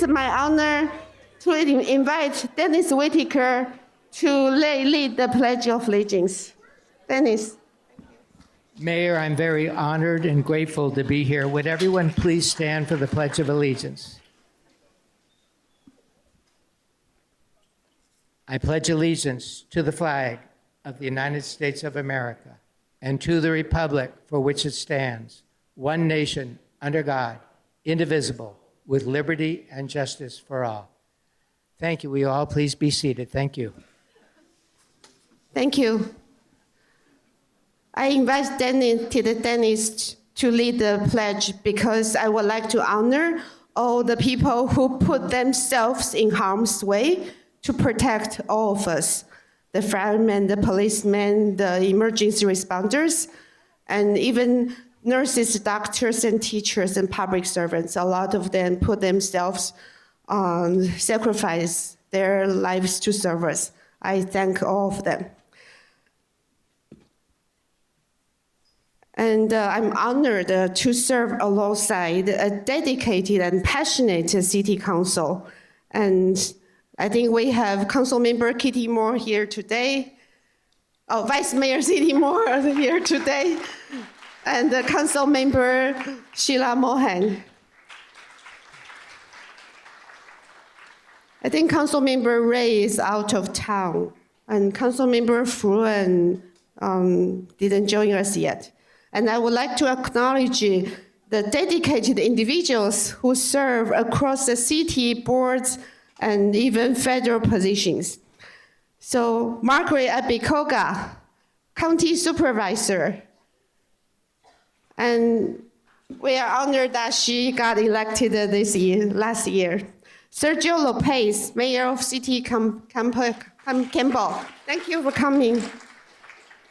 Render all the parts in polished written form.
is my honor to invite Dennis Whitaker to lead the Pledge of Allegiance. Dennis. Mayor, I'm very honored and grateful to be here. Would everyone please stand for the Pledge of Allegiance? I pledge allegiance to the flag of the United States of America and to the republic for which it stands, one nation, under God, indivisible, with liberty and justice for all. Thank you. Will you all please be seated? Thank you. Thank you. I invite Dennis to lead the pledge because I would like to honor all the people who put themselves in harm's way to protect all of us, the firemen, the policemen, the emergency responders, and even nurses, doctors, and teachers and public servants. A lot of them put themselves on, sacrifice their lives to serve us. I thank all of them. And I'm honored to serve alongside a dedicated and passionate city council. And I think we have Council Member Kitty Moore here today. Oh, Vice Mayor Kitty Moore here today. And Council Member Sheila Mohan. I think Council Member Ray is out of town. And Council Member Fruin didn't join us yet. And I would like to acknowledge the dedicated individuals who serve across the city boards and even federal positions. So Margaret Abikoga, County Supervisor. And we are honored that she got elected last year. Sergio Lopez, Mayor of City Campbell. Thank you for coming.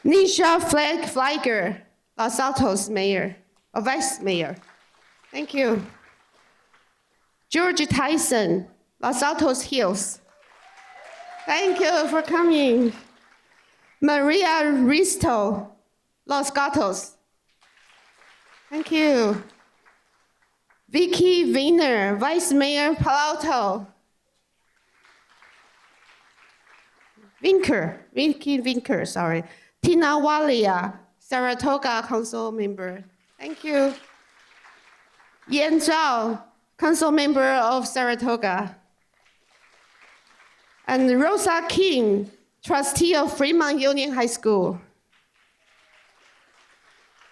Nisha Flagger, Los Altos Mayor, Vice Mayor. Thank you. George Tyson, Los Altos Hills. Thank you for coming. Maria Risto, Los Gatos. Thank you. Vicky Wiener, Vice Mayor Palo Alto. Vicky Winker, sorry. Tina Walia, Saratoga Council Member. Thank you. Yan Zhao, Council Member of Saratoga. And Rosa King, Trustee of Fremont Union High School.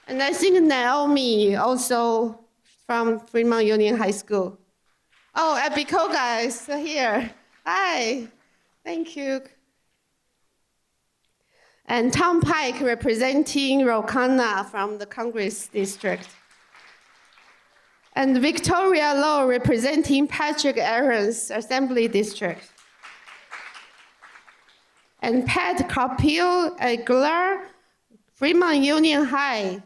And I think Naomi, also from Fremont Union High School. Oh, Abikoga is here. Hi, thank you. And Tom Pike, representing Rocana from the Congress District. And Victoria Lowe, representing Patrick Aaron's Assembly District. And Pat Carpio Aguilar, Fremont Union High.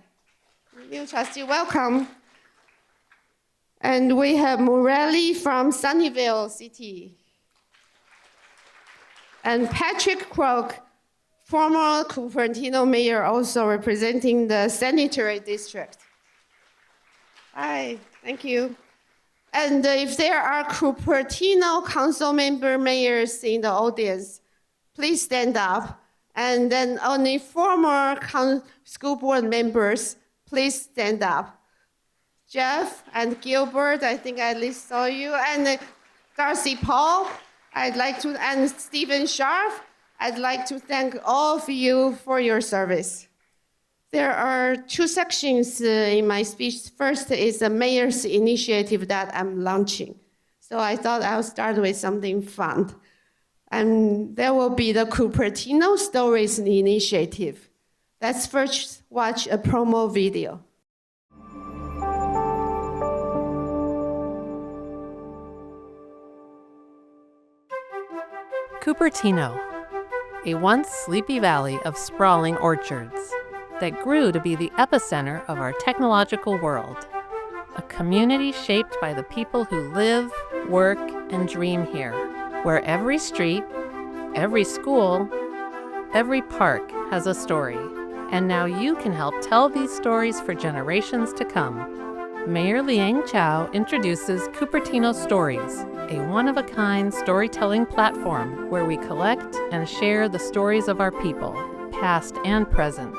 New trustee, welcome. And we have Morelli from Sunnyvale City. And Patrick Crook, former Cupertino mayor, also representing the sanitary district. Hi, thank you. And if there are Cupertino council member mayors in the audience, please stand up. And then only former school board members, please stand up. Jeff and Gilbert, I think I at least saw you. And Darcy Paul, and Stephen Sharp, I'd like to thank all of you for your service. There are two sections in my speech. First is the mayor's initiative that I'm launching. So I thought I'll start with something fun. And there will be the Cupertino Stories Initiative. Let's first watch a promo video. Cupertino, a once sleepy valley of sprawling orchards that grew to be the epicenter of our technological world. A community shaped by the people who live, work, and dream here, where every street, every school, every park has a story. And now you can help tell these stories for generations to come. Mayor Liang Chao introduces Cupertino Stories, a one-of-a-kind storytelling platform where we collect and share the stories of our people, past and present.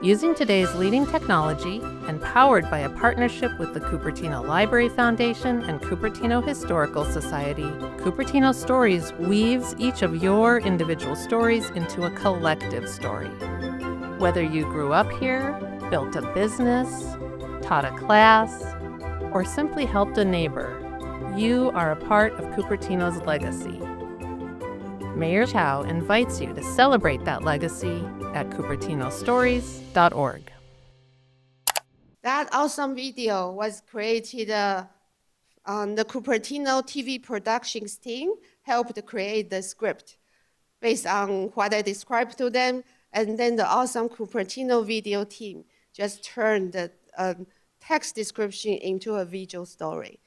Using today's leading technology and powered by a partnership with the Cupertino Library Foundation and Cupertino Historical Society, Cupertino Stories weaves each of your individual stories into a collective story. Whether you grew up here, built a business, taught a class, or simply helped a neighbor, you are a part of Cupertino's legacy. Mayor Chao invites you to celebrate that legacy at cupertinostories.org. That awesome video was created on the Cupertino TV productions team, helped create the script based on what I described to them, and then the awesome Cupertino video team just turned the text description into a visual story.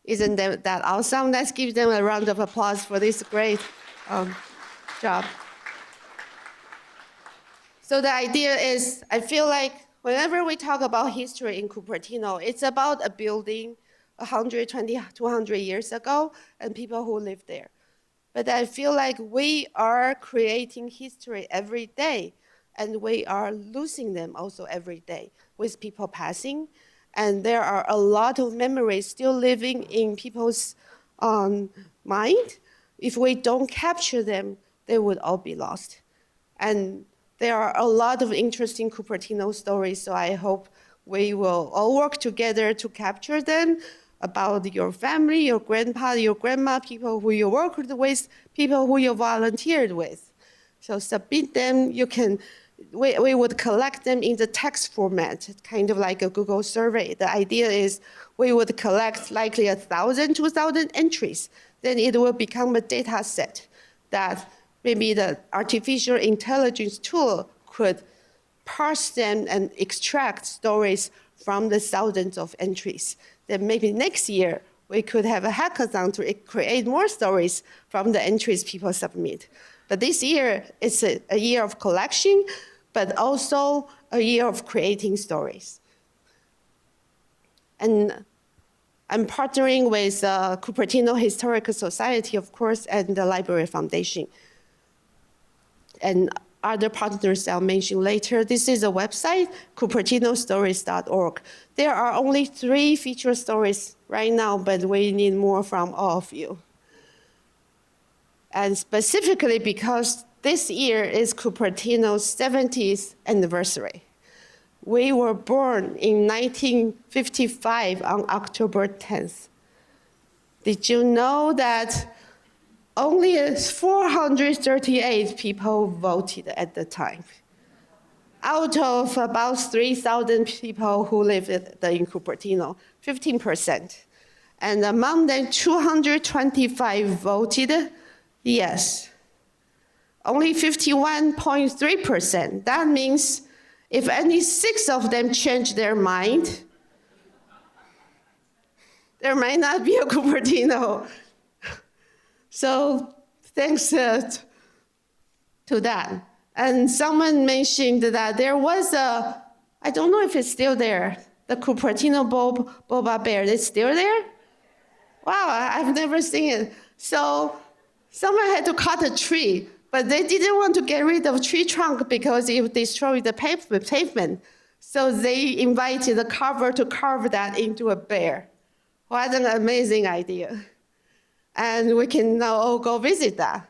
Isn't that awesome? Let's give them a round of applause for this great job. So the idea is, I feel like whenever we talk about history in Cupertino, it's about a building 120, 200 years ago and people who lived there. But I feel like we are creating history every day, and we are losing them also every day with people passing. And there are a lot of memories still living in people's mind. If we don't capture them, they would all be lost. And there are a lot of interesting Cupertino stories, so I hope we will all work together to capture them about your family, your grandpa, your grandma, people who you worked with, people who you volunteered with. So submit them. We would collect them in the text format, kind of like a Google survey. The idea is we would collect likely 1,000, 2,000 entries. Then it will become a data set that maybe the artificial intelligence tool could parse them and extract stories from the thousands of entries. Then maybe next year, we could have a hackathon to create more stories from the entries people submit. But this year, it's a year of collection, but also a year of creating stories. And I'm partnering with Cupertino Historical Society, of course, and the Library Foundation. And other partners I'll mention later. This is a website, cupertinostories.org. There are only 3 feature stories right now, but we need more from all of you. And specifically because this year is Cupertino's 70th anniversary. We were born in 1955 on October 10th. Did you know that only 438 people voted at the time, out of about 3,000 people who lived in Cupertino, 15%. And among them, 225 voted yes. Only 51.3%. That means if any 6 of them change their mind, there might not be a Cupertino. So thanks to that. And someone mentioned that there was I don't know if it's still there, the Cupertino Boba Bear. It's still there? Wow, I've never seen it. So someone had to cut a tree, but they didn't want to get rid of tree trunk because it destroyed the pavement. So they invited the carver to carve that into a bear. What an amazing idea. And we can now all go visit that.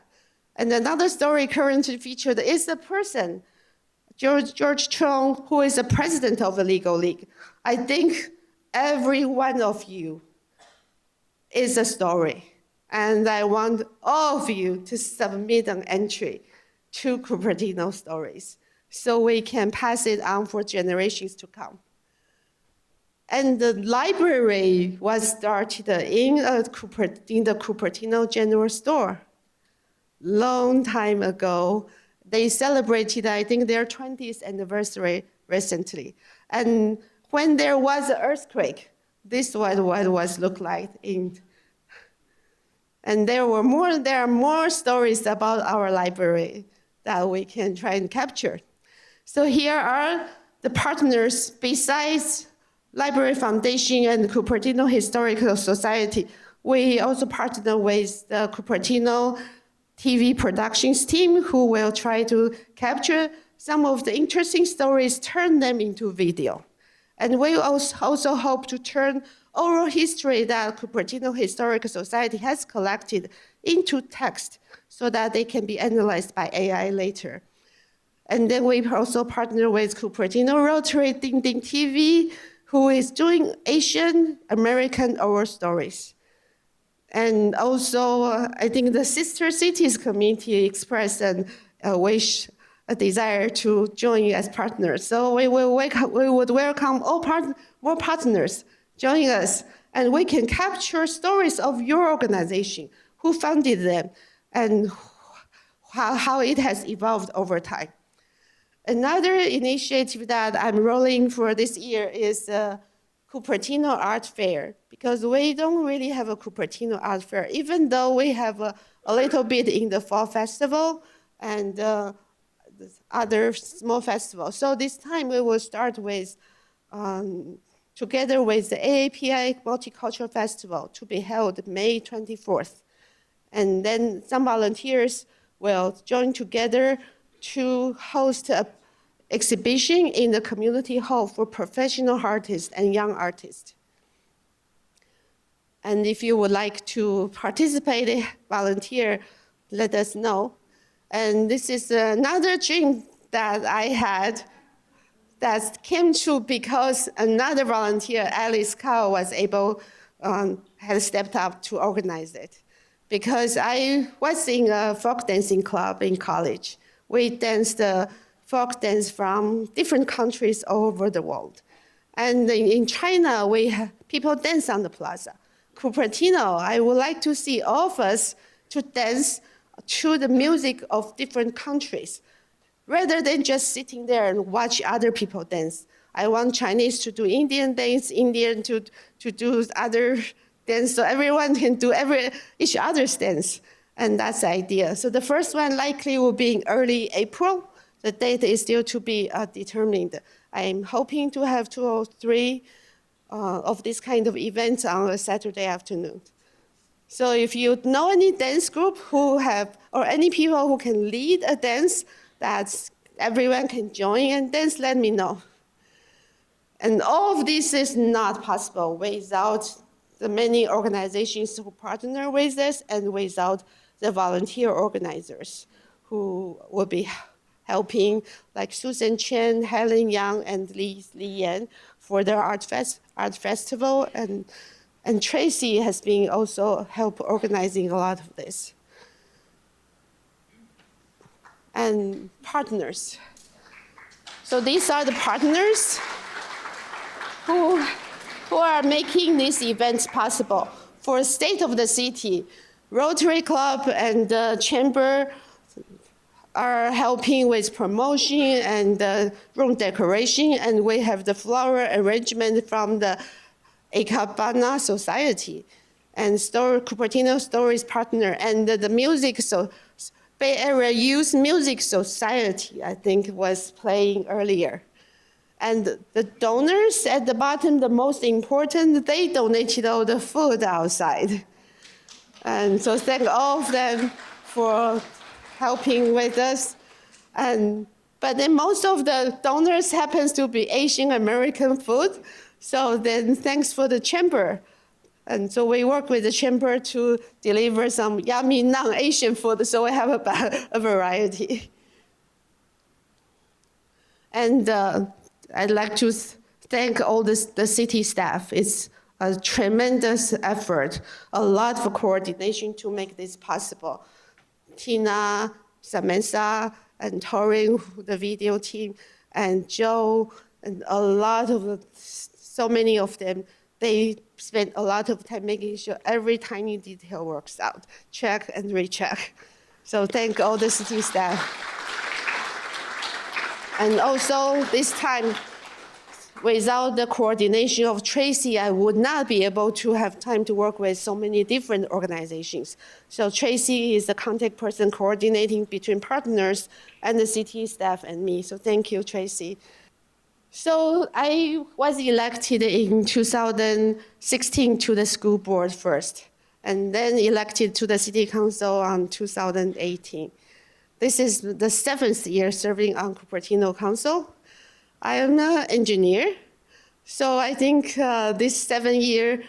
And another story currently featured is the person, George Chung, who is the president of the Legal League. I think every one of you is a story. And I want all of you to submit an entry to Cupertino Stories so we can pass it on for generations to come. And the library was started in the Cupertino General Store. Long time ago, they celebrated, I think, their 20th anniversary recently. And when there was an earthquake, this is what it was looked like. And there are more stories about our library that we can try and capture. So here are the partners besides Library Foundation and Cupertino Historical Society, we also partner with the Cupertino TV productions team who will try to capture some of the interesting stories, turn them into video. And we also hope to turn oral history that Cupertino Historical Society has collected into text so that they can be analyzed by AI later. And then we also partner with Cupertino Rotary Ding Ding TV, who is doing Asian American oral stories. And also, I think the Sister Cities community expressed a desire to join as partners. So we would welcome more partners joining us, and we can capture stories of your organization, who founded them, and how it has evolved over time. Another initiative that I'm rolling for this year is Cupertino Art Fair, because we don't really have a Cupertino Art Fair, even though we have a little bit in the Fall Festival and other small festivals. So this time we will start with, together with the AAPI Multicultural Festival to be held May 24th. And then some volunteers will join together to host an exhibition in the community hall for professional artists and young artists. And if you would like to participate, volunteer, let us know. And this is another dream that I had that came true because another volunteer, Alice Kao, was able, had stepped up to organize it. Because I was in a folk dancing club in college. We danced folk dance from different countries all over the world. And in China, people dance on the plaza. Cupertino, I would like to see all of us to dance to the music of different countries, rather than just sitting there and watch other people dance. I want Chinese to do Indian dance, Indian to do other dance, so everyone can do each other's dance. And that's the idea. So the first one likely will be in early April. The date is still to be determined. I'm hoping to have 2 or 3 of this kind of events on a Saturday afternoon. So if you know any dance group or any people who can lead a dance that everyone can join and dance, let me know. And all of this is not possible without the many organizations who partner with us and without the volunteer organizers who will be helping, like Susan Chen, Helen Yang, and Li Yan for their art festival. And Tracy has been also help organizing a lot of this. And partners. So these are the partners who are making these events possible. For State of the City, Rotary Club and the Chamber are helping with promotion and room decoration, and we have the flower arrangement from the Ekabana Society and Cupertino Stories partner, and the music, so Bay Area Youth Music Society, I think, was playing earlier. And the donors at the bottom, the most important, they donated all the food outside. And so thank all of them for helping with us. But then most of the donors happens to be Asian American food. So then thanks for the chamber. And so we work with the chamber to deliver some yummy non-Asian food, so we have a variety. And I'd like to thank all the city staff. It's a tremendous effort, a lot of coordination to make this possible. Tina, Samantha, and Torin, the video team, and Joe, and so many of them, they spent a lot of time making sure every tiny detail works out, check and recheck. So thank all the city staff. And also this time, without the coordination of Tracy, I would not be able to have time to work with so many different organizations. So Tracy is the contact person coordinating between partners and the city staff and me. So thank you, Tracy. So I was elected in 2016 to the school board first, and then elected to the city council on 2018. This is the 7th year serving on Cupertino Council. I am an engineer, so I think this 7 year,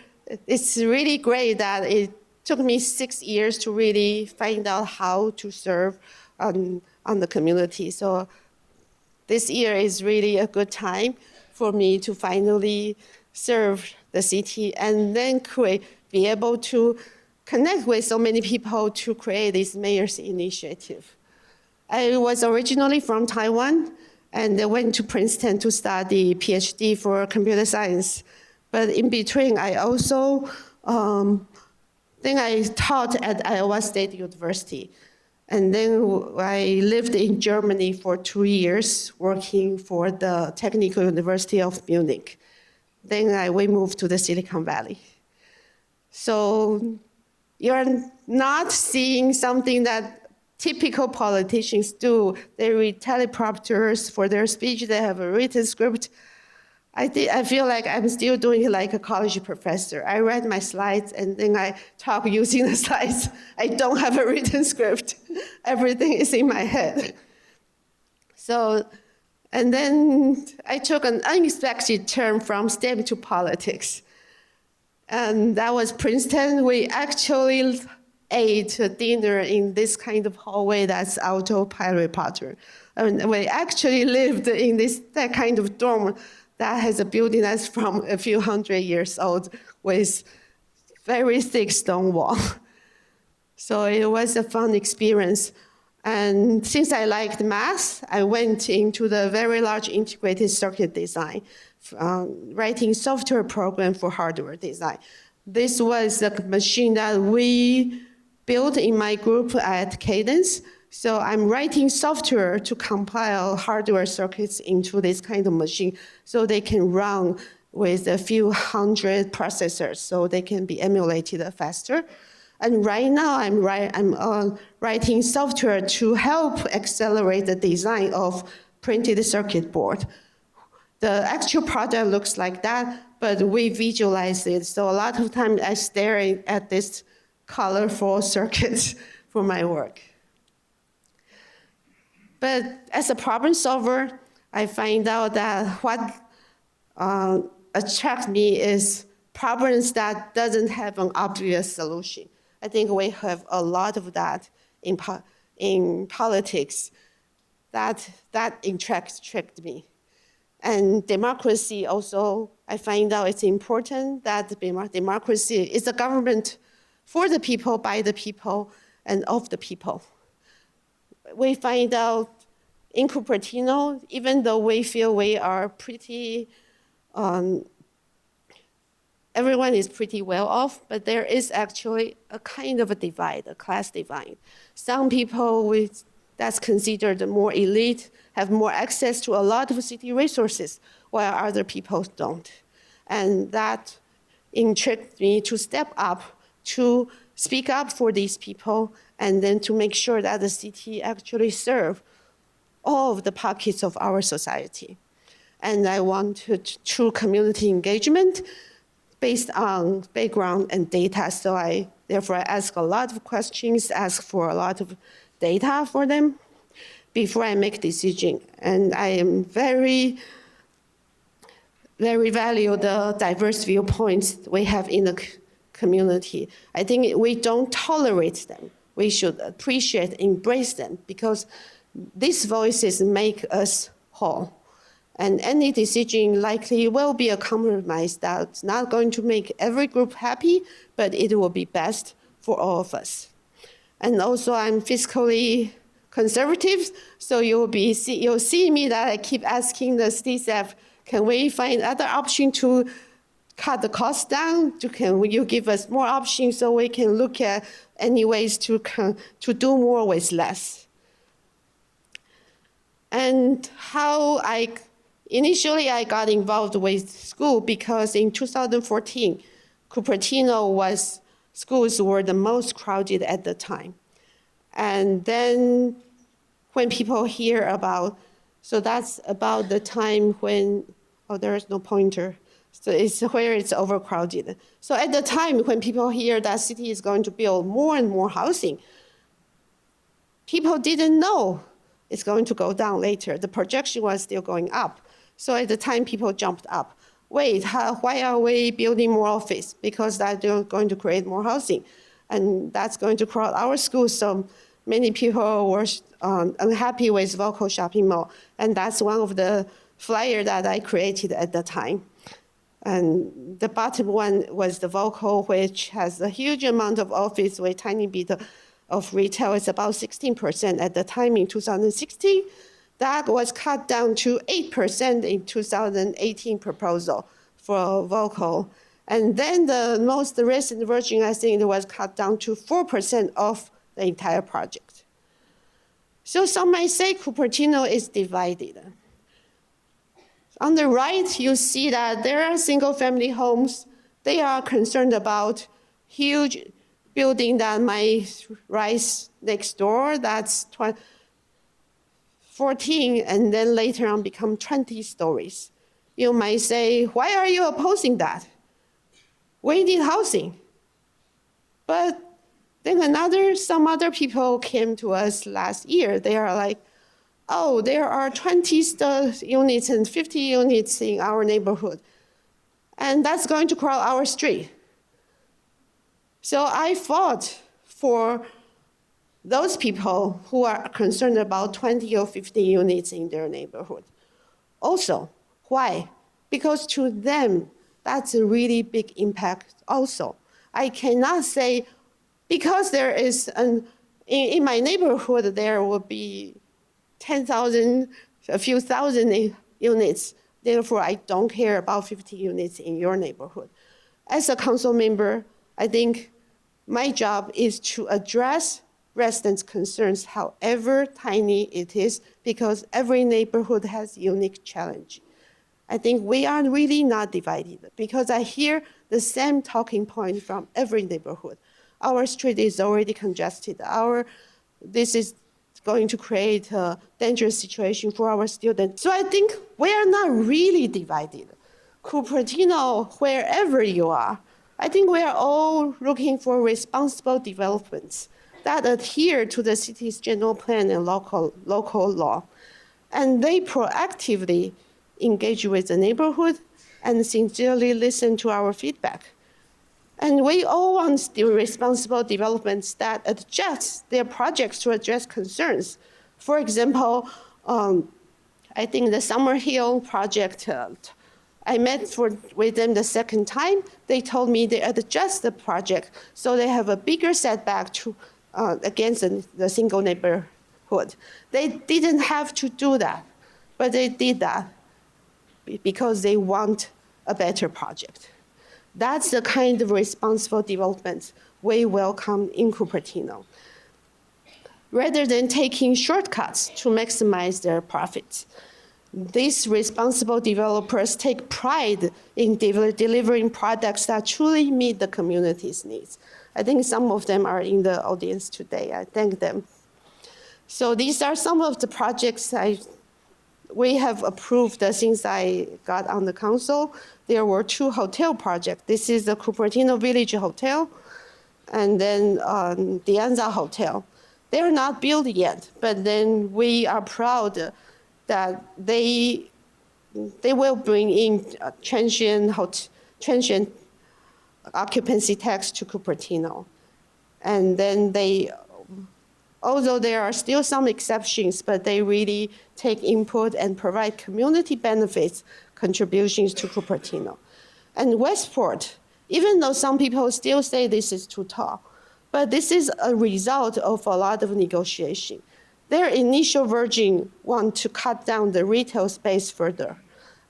it's really great that it took me 6 years to really find out how to serve on the community. So this year is really a good time for me to finally serve the city and then be able to connect with so many people to create this mayor's initiative. I was originally from Taiwan, and I went to Princeton to study PhD for computer science. But in between, I also I taught at Iowa State University. And then I lived in Germany for 2 years, working for the Technical University of Munich. Then we moved to the Silicon Valley. So you're not seeing something that typical politicians do. They read teleprompters for their speech. They have a written script. I feel like I'm still doing it like a college professor. I read my slides and then I talk using the slides. I don't have a written script. Everything is in my head. So, and then I took an unexpected turn from STEM to politics. And that was Princeton. We actually ate dinner in this kind of hallway that's autopilot pattern. And we actually lived in that kind of dorm that has a building that's from a few hundred years old with very thick stone wall. So it was a fun experience. And since I liked math, I went into the very large integrated circuit design, writing software program for hardware design. This was a machine that we built in my group at Cadence. So I'm writing software to compile hardware circuits into this kind of machine so they can run with a few hundred processors so they can be emulated faster. And right now I'm writing software to help accelerate the design of printed circuit board. The actual product looks like that, but we visualize it. So a lot of times I stare at this colorful circuits for my work. But as a problem solver, I find out that what attracts me is problems that doesn't have an obvious solution. I think we have a lot of that in politics. That attracts me. And democracy also, I find out it's important that democracy is a government for the people, by the people, and of the people. We find out in Cupertino, even though we feel we are pretty, everyone is pretty well off, but there is actually a kind of a divide, a class divide. Some people that's considered more elite have more access to a lot of city resources, while other people don't. And that intrigued me to step up, to speak up for these people, and then to make sure that the city actually serve all of the pockets of our society. And I wanted true community engagement based on background and data. So therefore I ask a lot of questions, ask for a lot of data for them before I make decision. And I am very value the diverse viewpoints we have in the community. I think we don't tolerate them. We should appreciate, embrace them, because these voices make us whole. And any decision likely will be a compromise that's not going to make every group happy, but it will be best for all of us. And also I'm fiscally conservative, so you'll see me that I keep asking the CSF, can we find other option to cut the cost down? Can you give us more options so we can look at any ways to do more with less? And how initially I got involved with school because in 2014, Cupertino schools were the most crowded at the time. And then when people hear about So that's about the time when, oh, there is no pointer. So it's where it's overcrowded. So at the time when people hear that city is going to build more and more housing, people didn't know it's going to go down later. The projection was still going up. So at the time, people jumped up. Wait, why are we building more office? Because that's going to create more housing. And that's going to crowd our schools. So many people were unhappy with Volco Shopping Mall. And that's one of the flyers that I created at the time. And the bottom one was the Volco, which has a huge amount of office with tiny bit of retail. It's about 16% at the time in 2016. That was cut down to 8% in 2018 proposal for Volco. And then the most recent version, I think it was cut down to 4% of the entire project. So some might say Cupertino is divided. On the right, you see that there are single-family homes. They are concerned about huge building that might rise next door. That's 14, and then later on become 20 stories. You might say, why are you opposing that? We need housing. But then some other people came to us last year. They are like, oh, there are 20 units and 50 units in our neighborhood. And that's going to crowd our street. So I fought for those people who are concerned about 20 or 50 units in their neighborhood. Also, why? Because to them, that's a really big impact also. I cannot say, because there is in my neighborhood, there will be 10,000, a few thousand units. Therefore, I don't care about 50 units in your neighborhood. As a council member, I think my job is to address residents' concerns, however tiny it is, because every neighborhood has unique challenge. I think we are really not divided because I hear the same talking point from every neighborhood. Our street is already congested. This is going to create a dangerous situation for our students. So I think we are not really divided. Cupertino, wherever you are, I think we are all looking for responsible developments that adhere to the city's general plan and local law. And they proactively engage with the neighborhood and sincerely listen to our feedback. And we all want the responsible developments that adjust their projects to address concerns. For example, I think the Summer Hill project, I met with them the second time. They told me they adjust the project so they have a bigger setback against the single neighborhood. They didn't have to do that, but they did that because they want a better project. That's the kind of responsible development we welcome in Cupertino. Rather than taking shortcuts to maximize their profits, these responsible developers take pride in delivering products that truly meet the community's needs. I think some of them are in the audience today. I thank them. So these are some of the projects we have approved since I got on the council. There were 2 hotel projects. This is the Cupertino Village Hotel and then the Anza Hotel. They're not built yet, but then we are proud that they will bring in transient occupancy tax to Cupertino. And then although there are still some exceptions, but they really take input and provide community benefits contributions to Cupertino. And Westport, even though some people still say this is too tall, but this is a result of a lot of negotiation. Their initial version want to cut down the retail space further.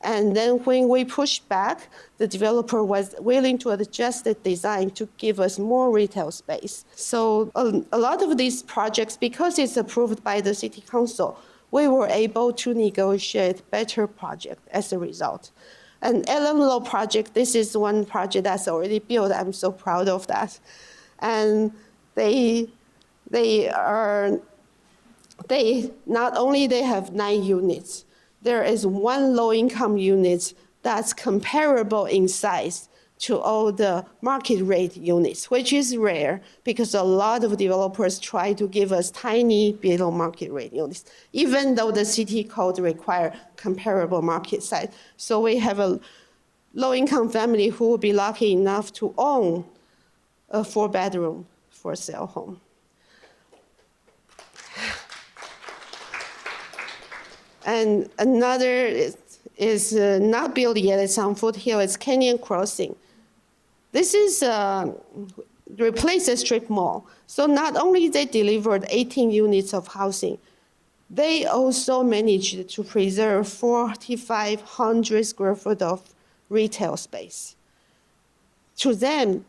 And then when we pushed back, the developer was willing to adjust the design to give us more retail space. So a lot of these projects, because it's approved by the city council, we were able to negotiate better project as a result. And Ellen Low project, this is one project that's already built. I'm so proud of that. And they are not only they have 9 units, there is one low-income unit that's comparable in size to all the market rate units, which is rare because a lot of developers try to give us tiny below market rate units, even though the city code require comparable market size. So we have a low-income family who will be lucky enough to own a 4-bedroom for sale home. And another is not built yet, it's on Foothill, it's Canyon Crossing. This is replace a strip mall. So not only they delivered 18 units of housing, they also managed to preserve 4,500 square foot of retail space. To them,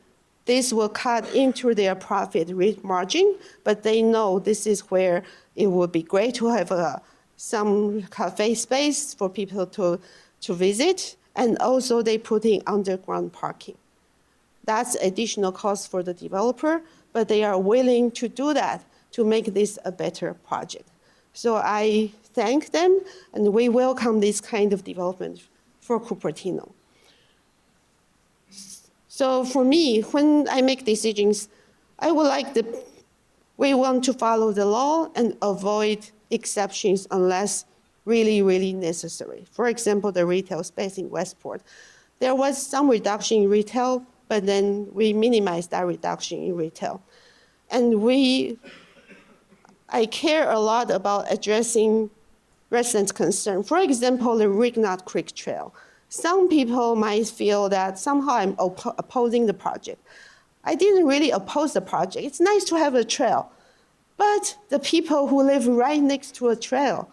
this will cut into their profit margin, but they know this is where it would be great to have some cafe space for people to visit, and also they put in underground parking. That's additional cost for the developer, but they are willing to do that to make this a better project. So I thank them, and we welcome this kind of development for Cupertino. So for me, when I make decisions, we want to follow the law and avoid exceptions unless really, really necessary. For example, the retail space in Westport. There was some reduction in retail, but then we minimized that reduction in retail. And I care a lot about addressing residents' concern. For example, the Rignot Creek Trail. Some people might feel that somehow I'm opposing the project. I didn't really oppose the project. It's nice to have a trail. But the people who live right next to a trail,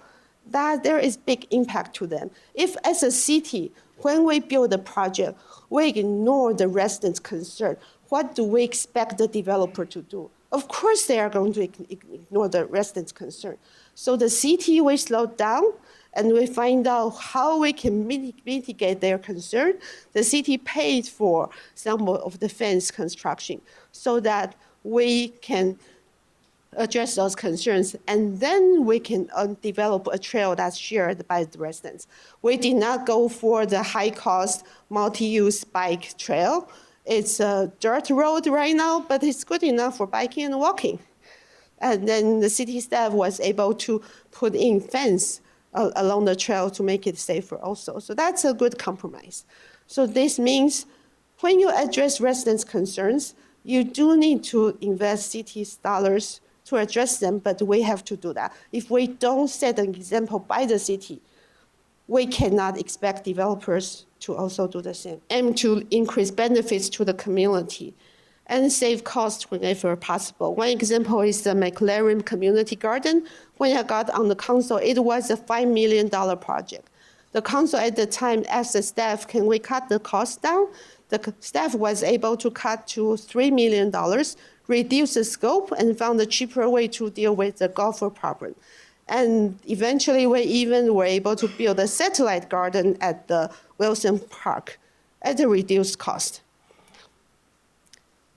that there is big impact to them. If as a city, when we build a project, we ignore the residents' concern, what do we expect the developer to do? Of course they are going to ignore the residents' concern. So the city will slow down and we find out how we can mitigate their concern. The city paid for some of the fence construction so that we can address those concerns, and then we can develop a trail that's shared by the residents. We did not go for the high-cost, multi-use bike trail. It's a dirt road right now, but it's good enough for biking and walking. And then the city staff was able to put in fence along the trail to make it safer also. So that's a good compromise. So this means when you address residents' concerns, you do need to invest city's dollars to address them, but we have to do that. If we don't set an example by the city, we cannot expect developers to also do the same. Aim to increase benefits to the community and save costs whenever possible. One example is the McLaren Community Garden. When I got on the council, it was a $5 million project. The council at the time asked the staff, can we cut the cost down? The staff was able to cut to $3 million, reduce the scope, and found a cheaper way to deal with the golfer problem. And eventually, we even were able to build a satellite garden at the Wilson Park at a reduced cost.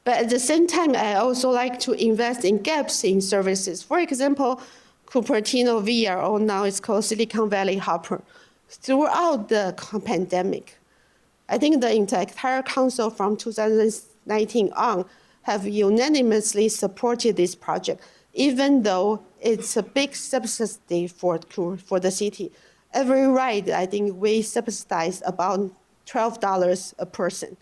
But at the same time, I also like to invest in gaps in services. For example, Cupertino VRO, now it's called Silicon Valley Hopper. Throughout the pandemic, I think the entire council from 2019 on have unanimously supported this project, even though it's a big subsidy for the city. Every ride, I think we subsidize about $12 a person,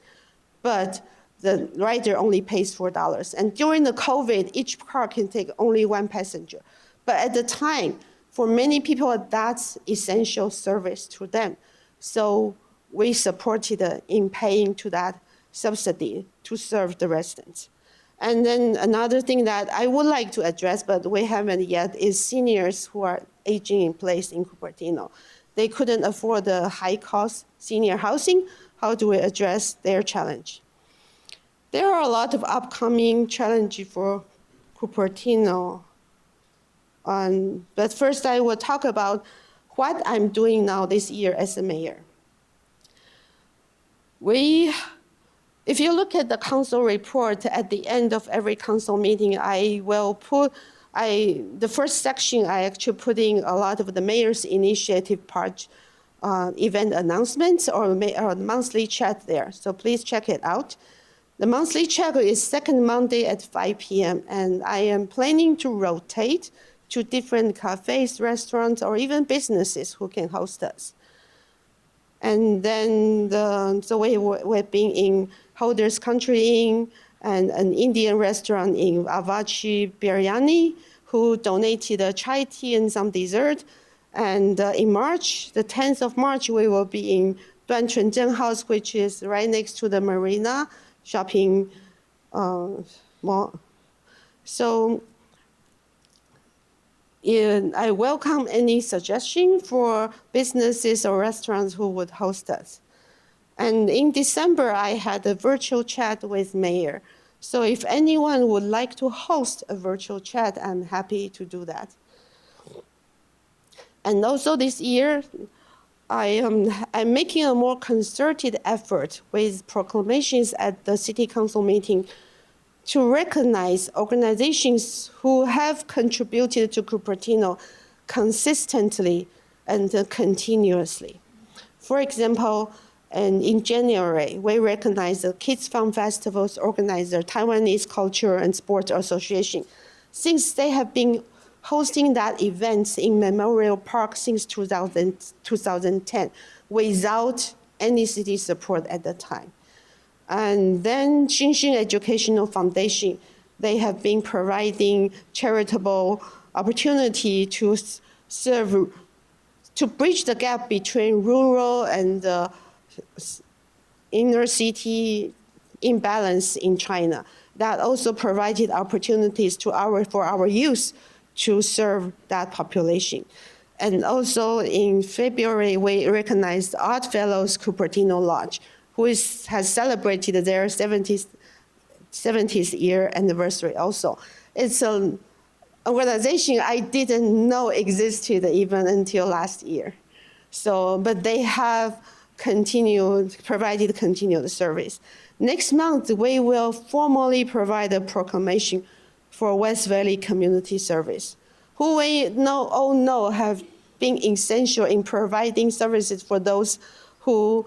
but the rider only pays $4. And during the COVID, each car can take only 1 passenger. But at the time, for many people, that's essential service to them. So we supported in paying to that subsidy to serve the residents. And then another thing that I would like to address, but we haven't yet, is seniors who are aging in place in Cupertino. They couldn't afford the high-cost senior housing. How do we address their challenge? There are a lot of upcoming challenges for Cupertino. But first, I will talk about what I'm doing now this year as a mayor. If you look at the council report at the end of every council meeting, I will put The first section, I actually put in a lot of the mayor's initiative part, event announcements or monthly chat there. So please check it out. The monthly chat is second Monday at 5 p.m. And I am planning to rotate to different cafes, restaurants, or even businesses who can host us. And then we've been in Holder's Country Inn and an Indian restaurant in Avachi Biryani, who donated a chai tea and some dessert. And in March, the 10th of March, we will be in Duan Chunzhen House, which is right next to the Marina shopping mall. So I welcome any suggestion for businesses or restaurants who would host us. And in December, I had a virtual chat with Mayor. So if anyone would like to host a virtual chat, I'm happy to do that. And also this year, I'm making a more concerted effort with proclamations at the City Council meeting to recognize organizations who have contributed to Cupertino consistently and continuously. For example, in January, we recognize the Kids Fun Festival's organizer, Taiwanese Culture and Sports Association, since they have been hosting that event in Memorial Park since 2010 without any city support at the time. And then Xinxin Educational Foundation, they have been providing charitable opportunity to bridge the gap between rural and inner city imbalance in China. That also provided opportunities for our youth to serve that population. And also in February, we recognized Art Fellows Cupertino Lodge, who has celebrated their 70th year anniversary also. It's an organization I didn't know existed even until last year. So, but they have provided continued service. Next month, we will formally provide a proclamation for West Valley Community Service, who we all know have been essential in providing services for those who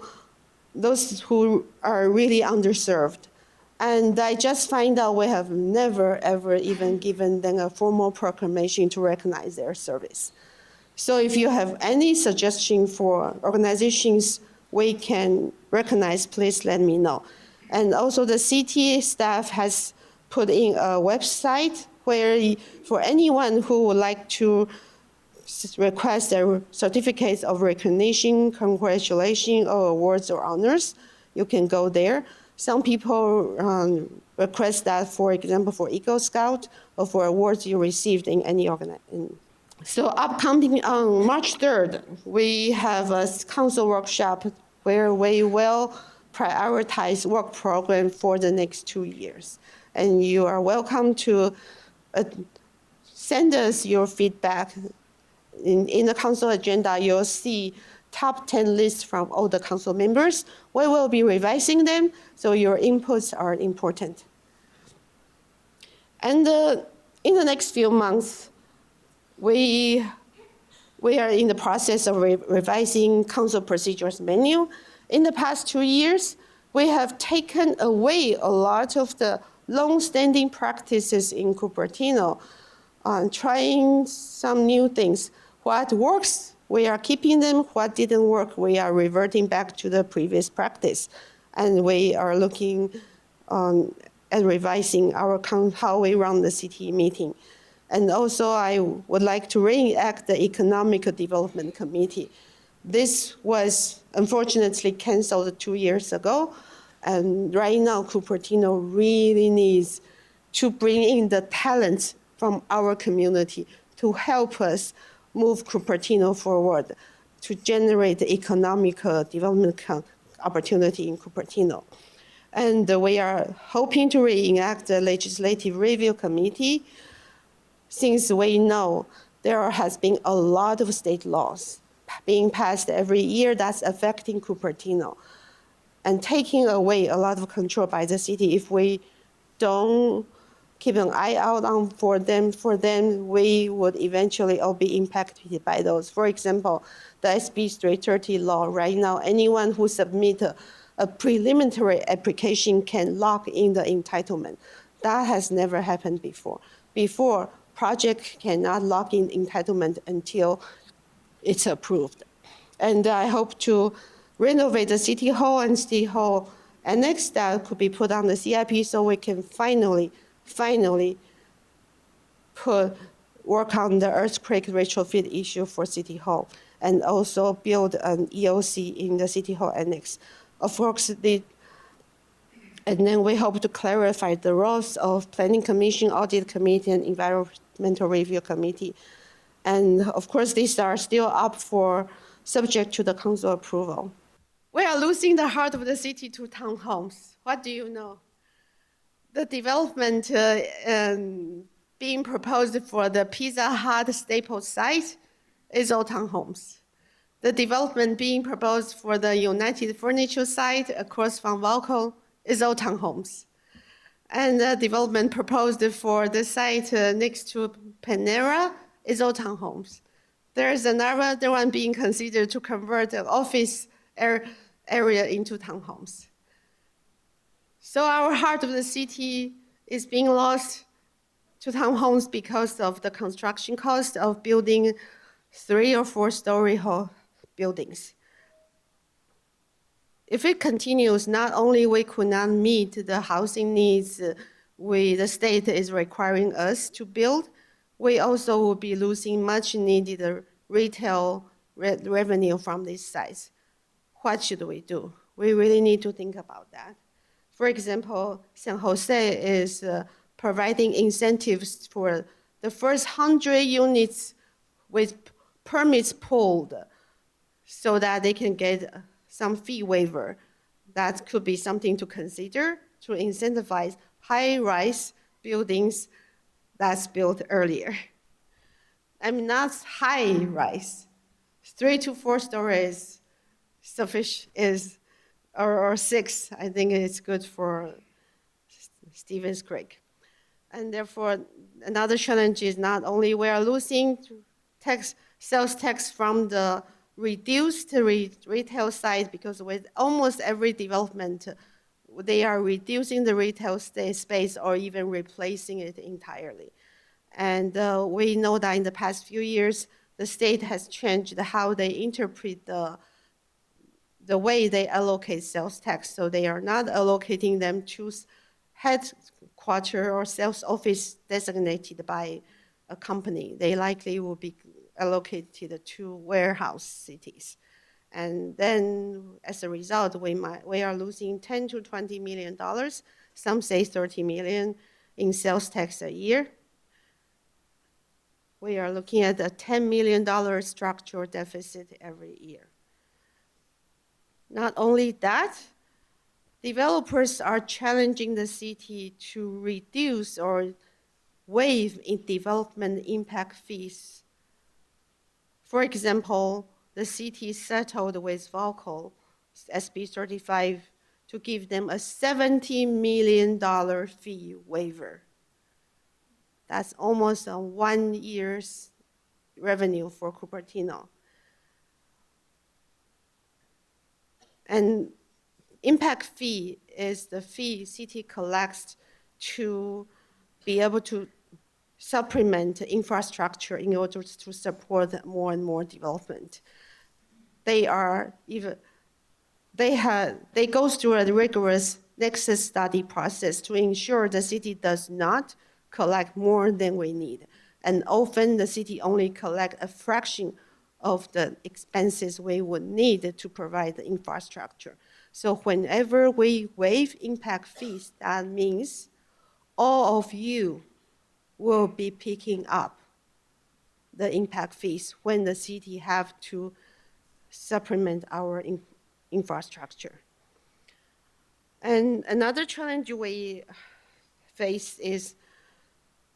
are really underserved. And I just find out we have never, ever even given them a formal proclamation to recognize their service. So if you have any suggestion for organizations we can recognize, please let me know. And also the city staff has put in a website where for anyone who would like to request their certificates of recognition, congratulations, or awards or honors, you can go there. Some people request that, for example, for Eagle Scout or for awards you received in any organization. So upcoming on March 3rd, we have a council workshop where we will prioritize work program for the next 2 years. And you are welcome to send us your feedback. In the council agenda, you'll see top 10 lists from all the council members. We will be revising them, so your inputs are important. And in the next few months, we are in the process of revising council procedures menu. In the past 2 years, we have taken away a lot of the long-standing practices in Cupertino, trying some new things. What works, we are keeping them. What didn't work, we are reverting back to the previous practice. And we are looking at revising how we run the city meeting. And also, I would like to reenact the Economic Development Committee. This was unfortunately canceled 2 years ago. And right now, Cupertino really needs to bring in the talent from our community to help us move Cupertino forward, to generate the economic development opportunity in Cupertino. And we are hoping to reenact the Legislative Review Committee, since we know there has been a lot of state laws being passed every year that's affecting Cupertino and taking away a lot of control by the city if we don't keep an eye out on for them. For them, we would eventually all be impacted by those. For example, the SB 330 law right now, anyone who submit a preliminary application can lock in the entitlement. That has never happened before. Before, project cannot lock in entitlement until it's approved. And I hope to renovate the City Hall and City Hall annex that could be put on the CIP so we can finally work on the earthquake retrofit issue for City Hall and also build an EOC in the City Hall annex. Of course, and then we hope to clarify the roles of Planning Commission, Audit Committee, and Environmental Review Committee. And of course, these are still up for subject to the council approval. We are losing the heart of the city to townhomes. What do you know? The development being proposed for the Pizza Hut Staples site is all townhomes. The development being proposed for the United Furniture site across from Valco is all townhomes. And the development proposed for the site next to Panera is all townhomes. There's another one being considered to convert the office area into townhomes. So our heart of the city is being lost to townhomes because of the construction cost of building 3 or 4 story buildings. If it continues, not only we could not meet the housing needs the state is requiring us to build, we also will be losing much needed retail revenue from these sites. What should we do? We really need to think about that. For example, San Jose is providing incentives for the first 100 units with permits pulled so that they can get some fee waiver. That could be something to consider to incentivize high-rise buildings that's built earlier. I mean, not high-rise. 3 to 4 stories sufficient or 6, I think it's good for Stevens Creek. And therefore, another challenge is not only we are losing sales tax from the reduced retail side, because with almost every development, they are reducing the retail space or even replacing it entirely. And we know that in the past few years, the state has changed how they interpret the way they allocate sales tax. So they are not allocating them to headquarters or sales office designated by a company. They likely will be allocated to warehouse cities. And then as a result, we are losing $10 to $20 million. Some say $30 million in sales tax a year. We are looking at a $10 million structural deficit every year. Not only that, developers are challenging the city to reduce or waive in development impact fees. For example, the city settled with Valco, SB 35, to give them a $70 million fee waiver. That's almost a 1 year's revenue for Cupertino. And impact fee is the fee city collects to be able to supplement infrastructure in order to support more and more development. They go through a rigorous nexus study process to ensure the city does not collect more than we need. And often the city only collects a fraction of the expenses we would need to provide the infrastructure. So whenever we waive impact fees, that means all of you will be picking up the impact fees when the city have to supplement our infrastructure. And another challenge we face is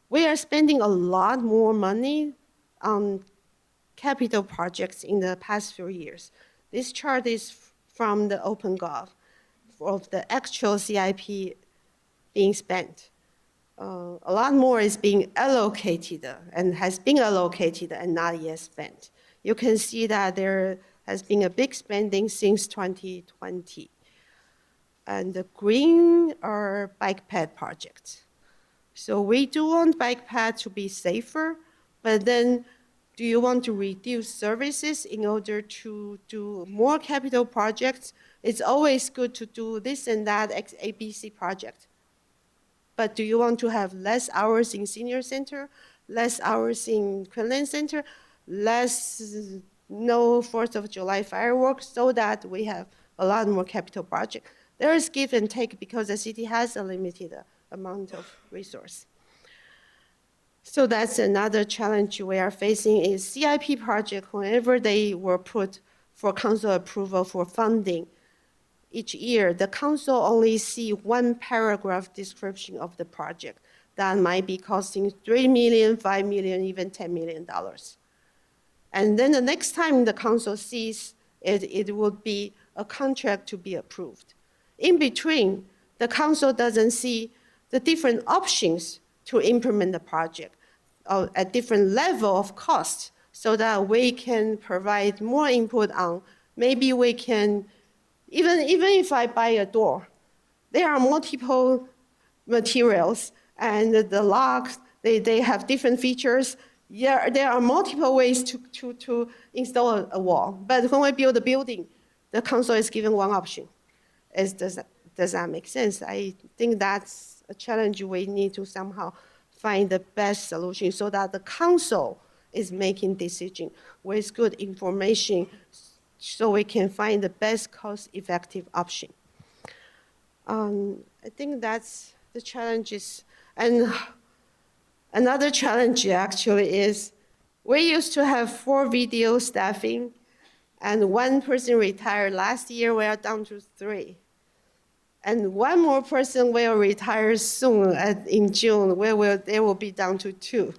we are spending a lot more money on capital projects in the past few years. This chart is from the OpenGov of the actual CIP being spent. a lot more is being allocated and has been allocated and not yet spent. You can see that there has been a big spending since 2020. And the green are bike path projects. So we do want bike path to be safer, but then do you want to reduce services in order to do more capital projects? It's always good to do this and that ABC project. But do you want to have less hours in senior center, less hours in Quinlan Center, no 4th of July fireworks, so that we have a lot more capital projects? There is give and take because the city has a limited amount of resource. So that's another challenge we are facing is CIP project, whenever they were put for council approval for funding, each year, the council only see one paragraph description of the project that might be costing $3 million, $5 million, even $10 million. And then the next time the council sees it, it would be a contract to be approved. In between, the council doesn't see the different options to implement the project at different level of cost so that we can provide more input on, maybe we can, even if I buy a door, there are multiple materials and the locks, they have different features. Yeah, there are multiple ways to install a wall. But when we build a building, the council is given one option. Does that make sense? I think that's a challenge we need to somehow find the best solution so that the council is making decision with good information so we can find the best cost-effective option. I think that's the challenges. And another challenge actually is we used to have 4 video staffing and 1 person retired last year. We are down to 3. And 1 more person will retire soon in June, where they will be down to 2.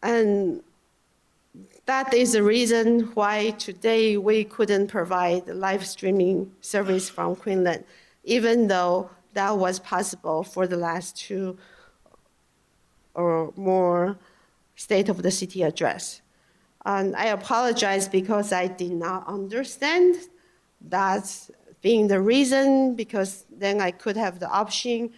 And that is the reason why today we couldn't provide live streaming service from Quinlan, even though that was possible for the last 2 or more State of the City address. And I apologize because I did not understand that being the reason, because then I could have the option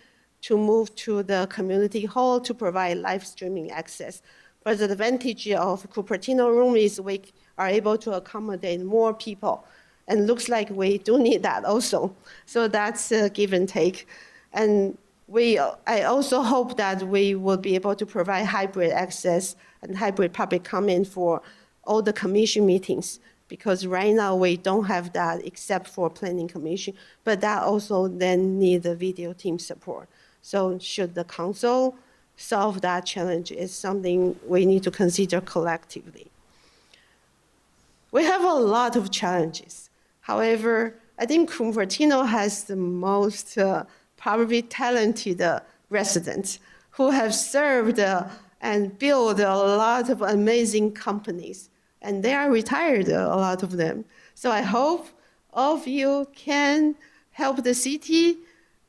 to move to the community hall to provide live streaming access. But the advantage of Cupertino room is we are able to accommodate more people. And looks like we do need that also. So that's a give and take. And I also hope that we will be able to provide hybrid access and hybrid public comment for all the commission meetings, because right now we don't have that except for planning commission, but that also then need the video team support. So should the council solve that challenge is something we need to consider collectively. We have a lot of challenges. However, I think Cupertino has the most probably talented residents who have served and built a lot of amazing companies. And they are retired, a lot of them. So I hope all of you can help the city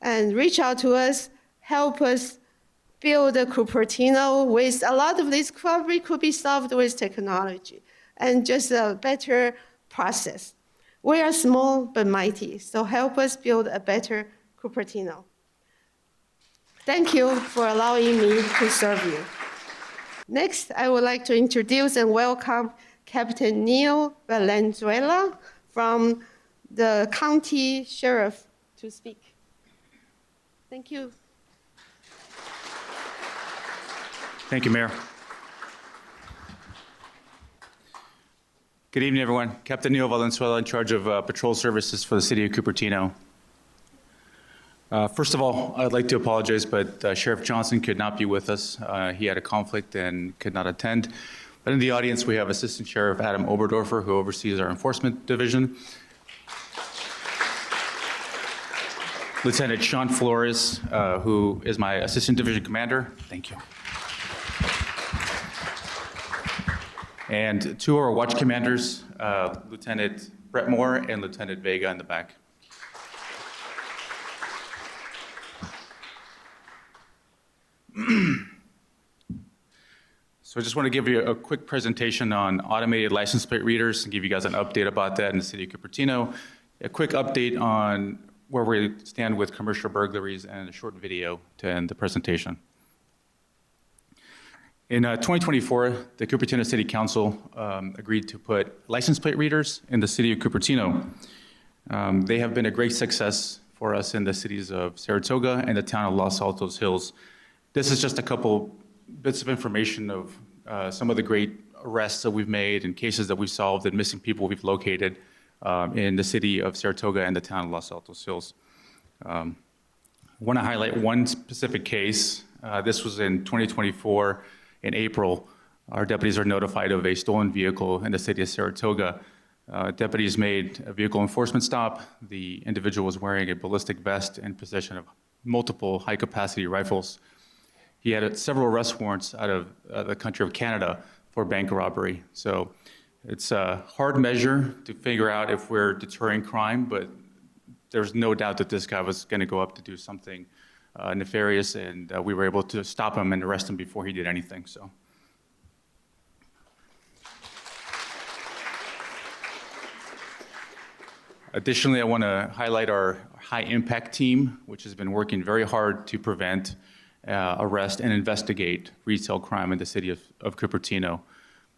and reach out to us, help us build a Cupertino with a lot of this probably could be solved with technology and just a better process. We are small but mighty, so help us build a better Cupertino. Thank you for allowing me to serve you. Next, I would like to introduce and welcome Captain Neil Valenzuela from the county sheriff to speak. Thank you. Thank you, Mayor. Good evening, everyone. Captain Neil Valenzuela in charge of patrol services for the city of Cupertino. First of all, I'd like to apologize, but Sheriff Johnson could not be with us. He had a conflict and could not attend. But in the audience, we have Assistant Sheriff Adam Oberdorfer, who oversees our enforcement division. Lieutenant Sean Flores, who is my Assistant Division Commander. Thank you. And 2 of our watch commanders, Lieutenant Brett Moore and Lieutenant Vega in the back. So I just want to give you a quick presentation on automated license plate readers and give you guys an update about that in the city of Cupertino, a quick update on where we stand with commercial burglaries, and a short video to end the presentation. In 2024, the Cupertino City Council agreed to put license plate readers in the city of Cupertino. They have been a great success for us in the cities of Saratoga and the town of Los Altos Hills. This is just a couple bits of information of some of the great arrests that we've made and cases that we've solved and missing people we've located in the city of Saratoga and the town of Los Altos Hills. I want to highlight one specific case. This was in 2024 in April. Our deputies are notified of a stolen vehicle in the city of Saratoga. Deputies made a vehicle enforcement stop. The individual was wearing a ballistic vest and possession of multiple high-capacity rifles. He had several arrest warrants out of the country of Canada for bank robbery. So it's a hard measure to figure out if we're deterring crime, but there's no doubt that this guy was going to go up to do something nefarious, and we were able to stop him and arrest him before he did anything. So. Additionally, I want to highlight our high-impact team, which has been working very hard to prevent, arrest, and investigate retail crime in the city of Cupertino.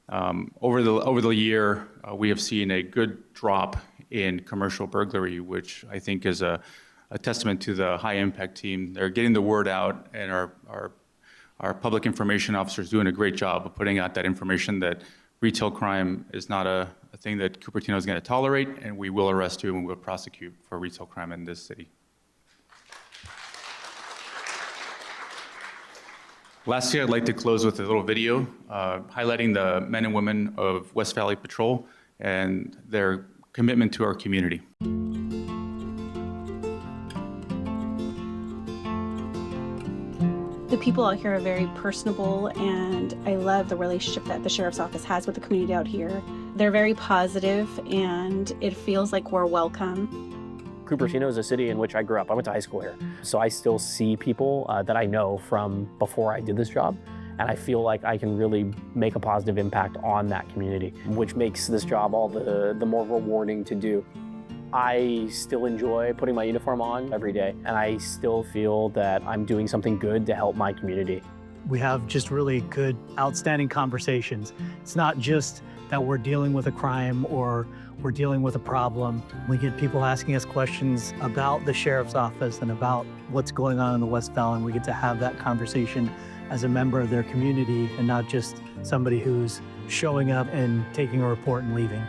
Over the year, we have seen a good drop in commercial burglary, which I think is a testament to the high-impact team. They're getting the word out, and our public information officers doing a great job of putting out that information that retail crime is not a thing that Cupertino is going to tolerate, and we will arrest you and we will prosecute for retail crime in this city. Lastly, I'd like to close with a little video highlighting the men and women of West Valley Patrol and their commitment to our community. The people out here are very personable, and I love the relationship that the Sheriff's Office has with the community out here. They're very positive, and it feels like we're welcome. Cupertino is a city in which I grew up. I went to high school here. So I still see people that I know from before I did this job. And I feel like I can really make a positive impact on that community, which makes this job all the more rewarding to do. I still enjoy putting my uniform on every day, and I still feel that I'm doing something good to help my community. We have just really good, outstanding conversations. It's not just that we're dealing with a crime or we're dealing with a problem. We get people asking us questions about the Sheriff's Office and about what's going on in the West Valley, and we get to have that conversation as a member of their community and not just somebody who's showing up and taking a report and leaving.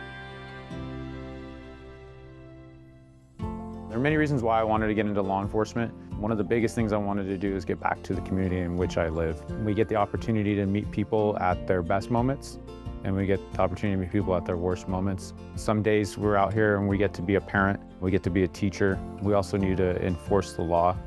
There are many reasons why I wanted to get into law enforcement. One of the biggest things I wanted to do is get back to the community in which I live. We get the opportunity to meet people at their best moments, and we get the opportunity to meet people at their worst moments. Some days we're out here and we get to be a parent, we get to be a teacher. We also need to enforce the law.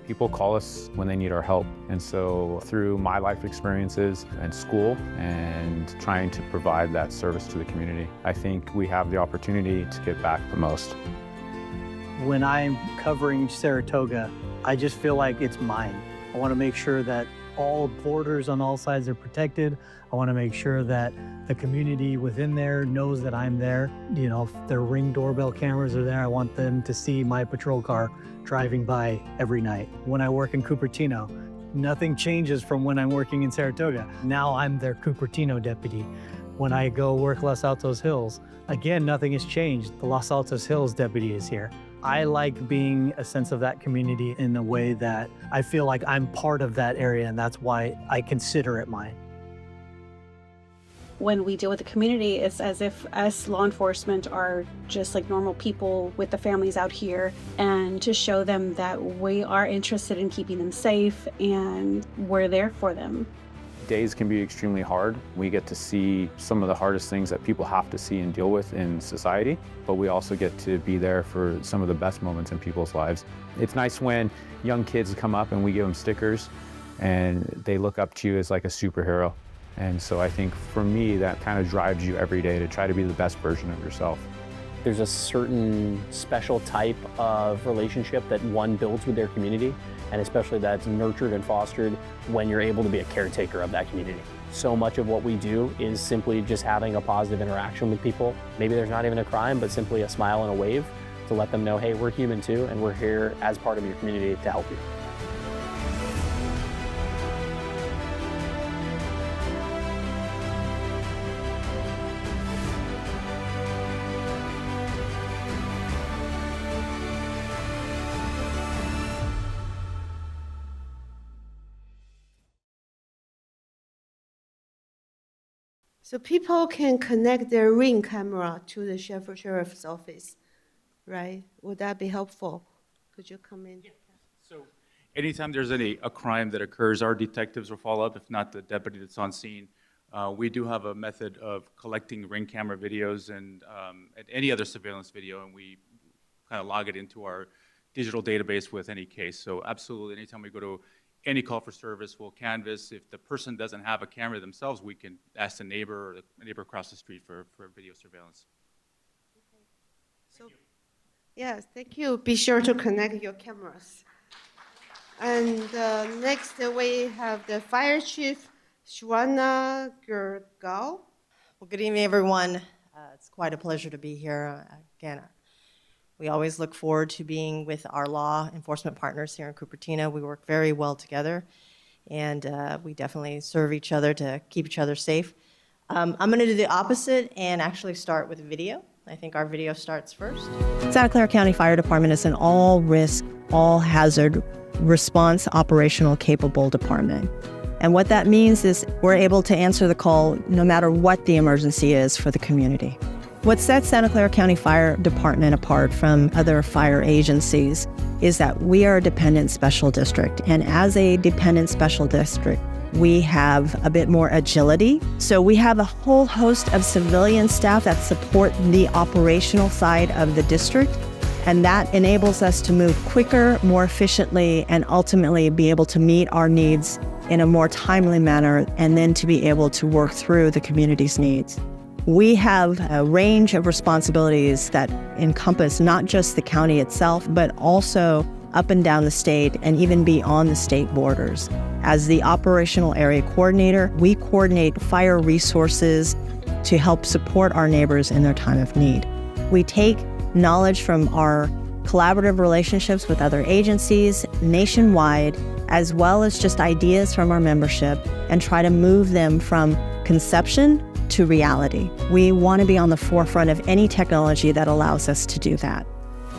People call us when they need our help, and so through my life experiences and school and trying to provide that service to the community, I think we have the opportunity to get back the most. When I'm covering Saratoga, I just feel like it's mine. I want to make sure that all borders on all sides are protected. I want to make sure that the community within there knows that I'm there. You know, if their Ring doorbell cameras are there, I want them to see my patrol car driving by every night. When I work in Cupertino, nothing changes from when I'm working in Saratoga. Now I'm their Cupertino deputy. When I go work Los Altos Hills, again, nothing has changed. The Los Altos Hills deputy is here. I like being a sense of that community in a way that I feel like I'm part of that area, and that's why I consider it mine. When we deal with the community, it's as if us law enforcement are just like normal people with the families out here, and to show them that we are interested in keeping them safe and we're there for them. Days can be extremely hard. We get to see some of the hardest things that people have to see and deal with in society, but we also get to be there for some of the best moments in people's lives. It's nice when young kids come up and we give them stickers and they look up to you as like a superhero. And so I think for me, that kind of drives you every day to try to be the best version of yourself. There's a certain special type of relationship that one builds with their community, and especially that's nurtured and fostered when you're able to be a caretaker of that community. So much of what we do is simply just having a positive interaction with people. Maybe there's not even a crime, but simply a smile and a wave to let them know, hey, we're human too, and we're here as part of your community to help you. So people can connect their Ring camera to the sheriff's office, right? Would that be helpful? Could you come in? Yeah. So anytime there's a crime that occurs, our detectives will follow up, if not the deputy that's on scene. We do have a method of collecting Ring camera videos and any other surveillance video, and we kind of log it into our digital database with any case. So absolutely, anytime we go to any call for service, we'll canvass. If the person doesn't have a camera themselves, we can ask the neighbor or the neighbor across the street for video surveillance. Okay. So, yes, thank you. Be sure to connect your cameras. And next we have the Fire Chief, Shwana Gergao. Well, good evening, everyone. It's quite a pleasure to be here. Again, we always look forward to being with our law enforcement partners here in Cupertino. We work very well together, and we definitely serve each other to keep each other safe. I'm going to do the opposite and actually start with video. I think our video starts first. Santa Clara County Fire Department is an all-risk, all-hazard response operational capable department. And what that means is we're able to answer the call no matter what the emergency is for the community. What sets Santa Clara County Fire Department apart from other fire agencies is that we are a dependent special district. And as a dependent special district, we have a bit more agility. So we have a whole host of civilian staff that support the operational side of the district. And that enables us to move quicker, more efficiently, and ultimately be able to meet our needs in a more timely manner, and then to be able to work through the community's needs. We have a range of responsibilities that encompass not just the county itself, but also up and down the state and even beyond the state borders. As the operational area coordinator, we coordinate fire resources to help support our neighbors in their time of need. We take knowledge from our collaborative relationships with other agencies nationwide, as well as just ideas from our membership, and try to move them from conception to reality. We want to be on the forefront of any technology that allows us to do that.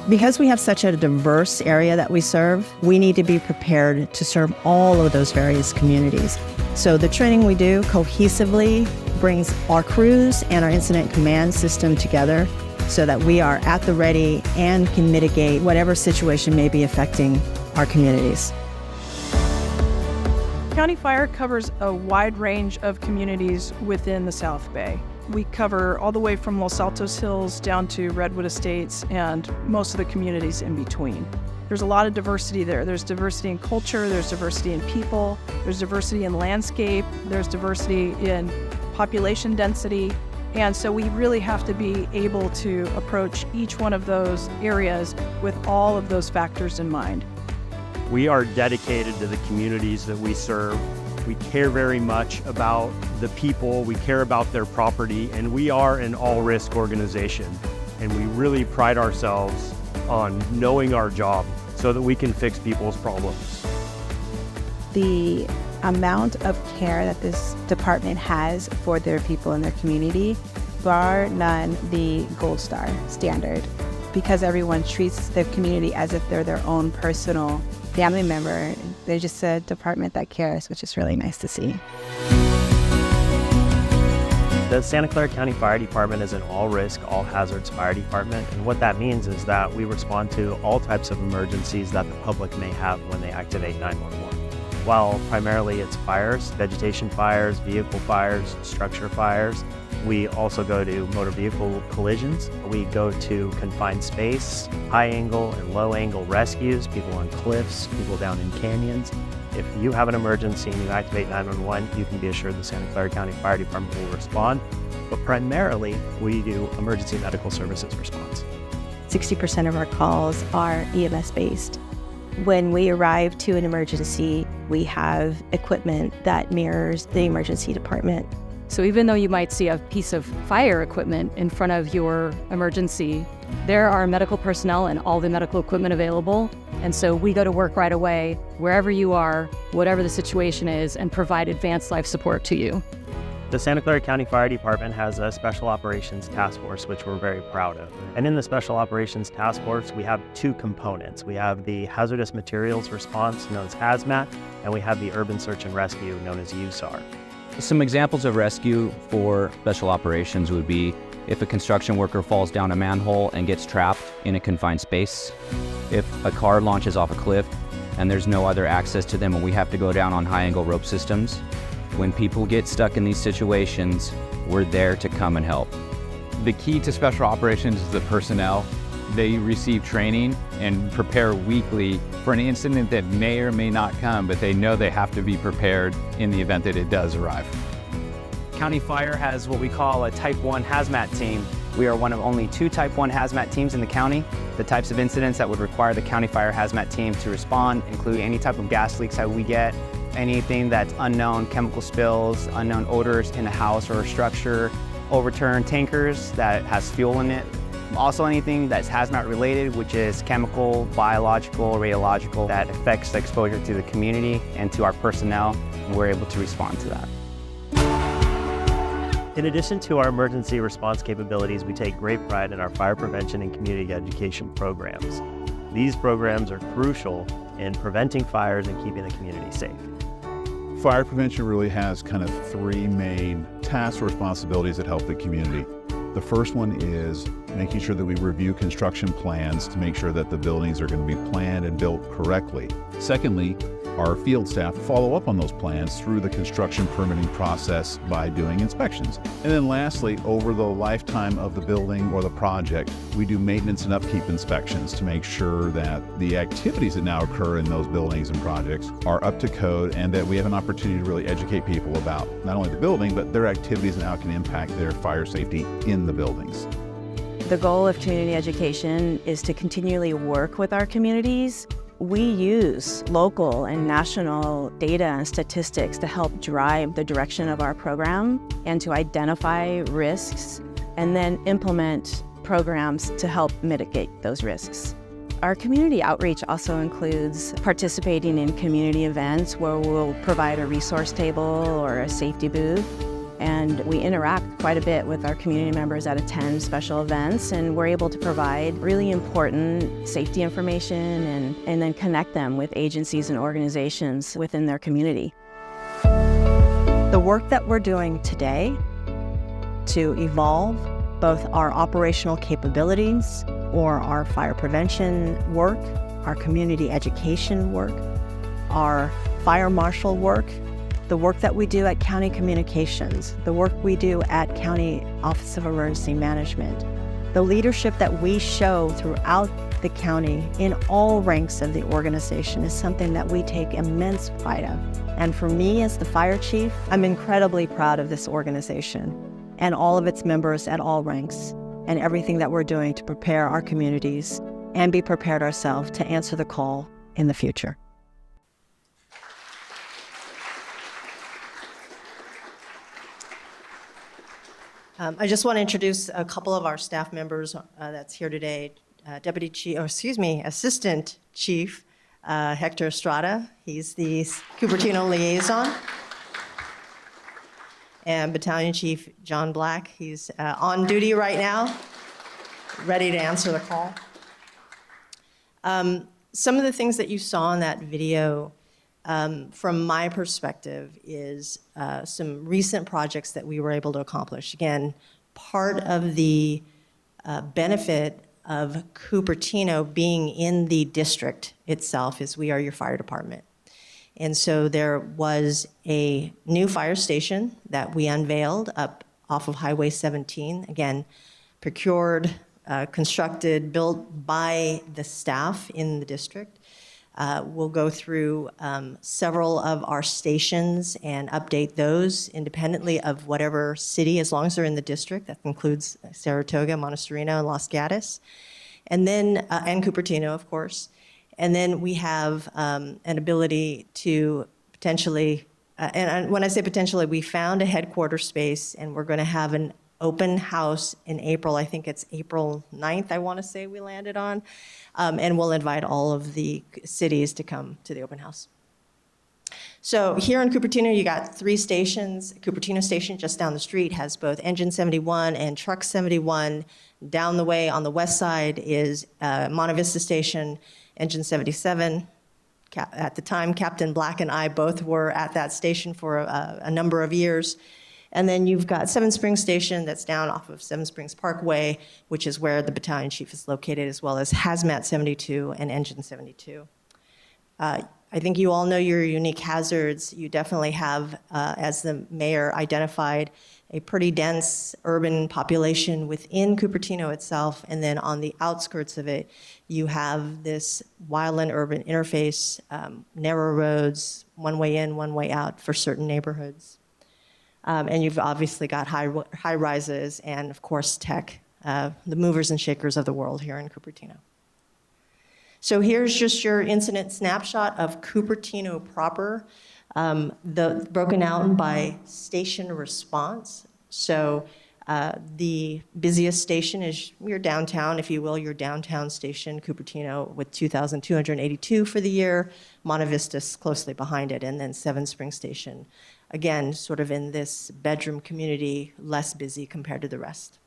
Because we have such a diverse area that we serve, we need to be prepared to serve all of those various communities. So the training we do cohesively brings our crews and our incident command system together so that we are at the ready and can mitigate whatever situation may be affecting our communities. County Fire covers a wide range of communities within the South Bay. We cover all the way from Los Altos Hills down to Redwood Estates and most of the communities in between. There's a lot of diversity there. There's diversity in culture, there's diversity in people, there's diversity in landscape, there's diversity in population density. And so we really have to be able to approach each one of those areas with all of those factors in mind. We are dedicated to the communities that we serve. We care very much about the people, we care about their property, and we are an all-risk organization. And we really pride ourselves on knowing our job so that we can fix people's problems. The amount of care that this department has for their people in their community, bar none, the gold star standard, because everyone treats the community as if they're their own personal family member. They're just a department that cares, which is really nice to see. The Santa Clara County Fire Department is an all-risk, all-hazards fire department, and what that means is that we respond to all types of emergencies that the public may have when they activate 911. While primarily it's fires, vegetation fires, vehicle fires, structure fires, we also go to motor vehicle collisions. We go to confined space, high angle and low angle rescues, people on cliffs, people down in canyons. If you have an emergency and you activate 911, you can be assured the Santa Clara County Fire Department will respond. But primarily, we do emergency medical services response. 60% of our calls are EMS based. When we arrive to an emergency, we have equipment that mirrors the emergency department. So even though you might see a piece of fire equipment in front of your emergency, there are medical personnel and all the medical equipment available. And so we go to work right away, wherever you are, whatever the situation is, and provide advanced life support to you. The Santa Clara County Fire Department has a Special Operations Task Force, which we're very proud of. And in the Special Operations Task Force, we have two components. We have the Hazardous Materials Response, known as HAZMAT, and we have the Urban Search and Rescue, known as USAR. Some examples of rescue for special operations would be if a construction worker falls down a manhole and gets trapped in a confined space, if a car launches off a cliff and there's no other access to them and we have to go down on high-angle rope systems. When people get stuck in these situations, we're there to come and help. The key to special operations is the personnel. They receive training and prepare weekly for an incident that may or may not come, but they know they have to be prepared in the event that it does arrive. County Fire has what we call a Type 1 hazmat team. We are one of only 2 Type 1 hazmat teams in the county. The types of incidents that would require the County Fire hazmat team to respond include any type of gas leaks that we get, anything that's unknown chemical spills, unknown odors in a house or a structure, overturned tankers that has fuel in it. Also anything that's hazmat related, which is chemical, biological, radiological, that affects the exposure to the community and to our personnel, and we're able to respond to that. In addition to our emergency response capabilities, we take great pride in our fire prevention and community education programs. These programs are crucial in preventing fires and keeping the community safe. Fire prevention really has kind of 3 main tasks or responsibilities that help the community. The first one is making sure that we review construction plans to make sure that the buildings are going to be planned and built correctly. Secondly, our field staff follow up on those plans through the construction permitting process by doing inspections. And then lastly, over the lifetime of the building or the project, we do maintenance and upkeep inspections to make sure that the activities that now occur in those buildings and projects are up to code and that we have an opportunity to really educate people about not only the building, but their activities and how it can impact their fire safety in the buildings. The goal of community education is to continually work with our communities. We use local and national data and statistics to help drive the direction of our program and to identify risks and then implement programs to help mitigate those risks. Our community outreach also includes participating in community events where we'll provide a resource table or a safety booth. And we interact quite a bit with our community members that attend special events, and we're able to provide really important safety information and then connect them with agencies and organizations within their community. The work that we're doing today to evolve both our operational capabilities or our fire prevention work, our community education work, our fire marshal work, the work that we do at County Communications, the work we do at County Office of Emergency Management, the leadership that we show throughout the county in all ranks of the organization is something that we take immense pride of. And for me as the fire chief, I'm incredibly proud of this organization and all of its members at all ranks and everything that we're doing to prepare our communities and be prepared ourselves to answer the call in the future. I just want to introduce a couple of our staff members that's here today. Assistant Chief Hector Estrada. He's the Cupertino liaison. And Battalion Chief John Black. He's on duty right now, ready to answer the call. Some of the things that you saw in that video, from my perspective, is some recent projects that we were able to accomplish. Again, part of the benefit of Cupertino being in the district itself is we are your fire department. And so there was a new fire station that we unveiled up off of Highway 17. Again, procured, constructed, built by the staff in the district. We'll go through several of our stations and update those independently of whatever city, as long as they're in the district. That includes Saratoga, Montessorino, and Los Gatos, and then and Cupertino, of course. And then we have an ability to potentially, and when I say potentially, we found a headquarters space, and we're going to have an open house in April. I think it's April 9th, I want to say we landed on. And we'll invite all of the cities to come to the open house. So here in Cupertino, you got 3 stations. Cupertino Station, just down the street, has both Engine 71 and Truck 71. Down the way on the west side is Monte Vista Station, Engine 77. At the time, Captain Black and I both were at that station for a number of years. And then you've got Seven Springs Station that's down off of Seven Springs Parkway, which is where the battalion chief is located, as well as Hazmat 72 and Engine 72. I think you all know your unique hazards. You definitely have, as the mayor identified, a pretty dense urban population within Cupertino itself, and then on the outskirts of it, you have this wildland-urban interface, narrow roads, one way in, one way out for certain neighborhoods. And you've obviously got high rises and, of course, tech, the movers and shakers of the world here in Cupertino. So here's just your incident snapshot of Cupertino proper, broken out by station response. So the busiest station is your downtown, if you will, your downtown station, Cupertino, with 2,282 for the year. Monte Vista's closely behind it, and then Seven Springs Station, again, sort of in this bedroom community, less busy compared to the rest.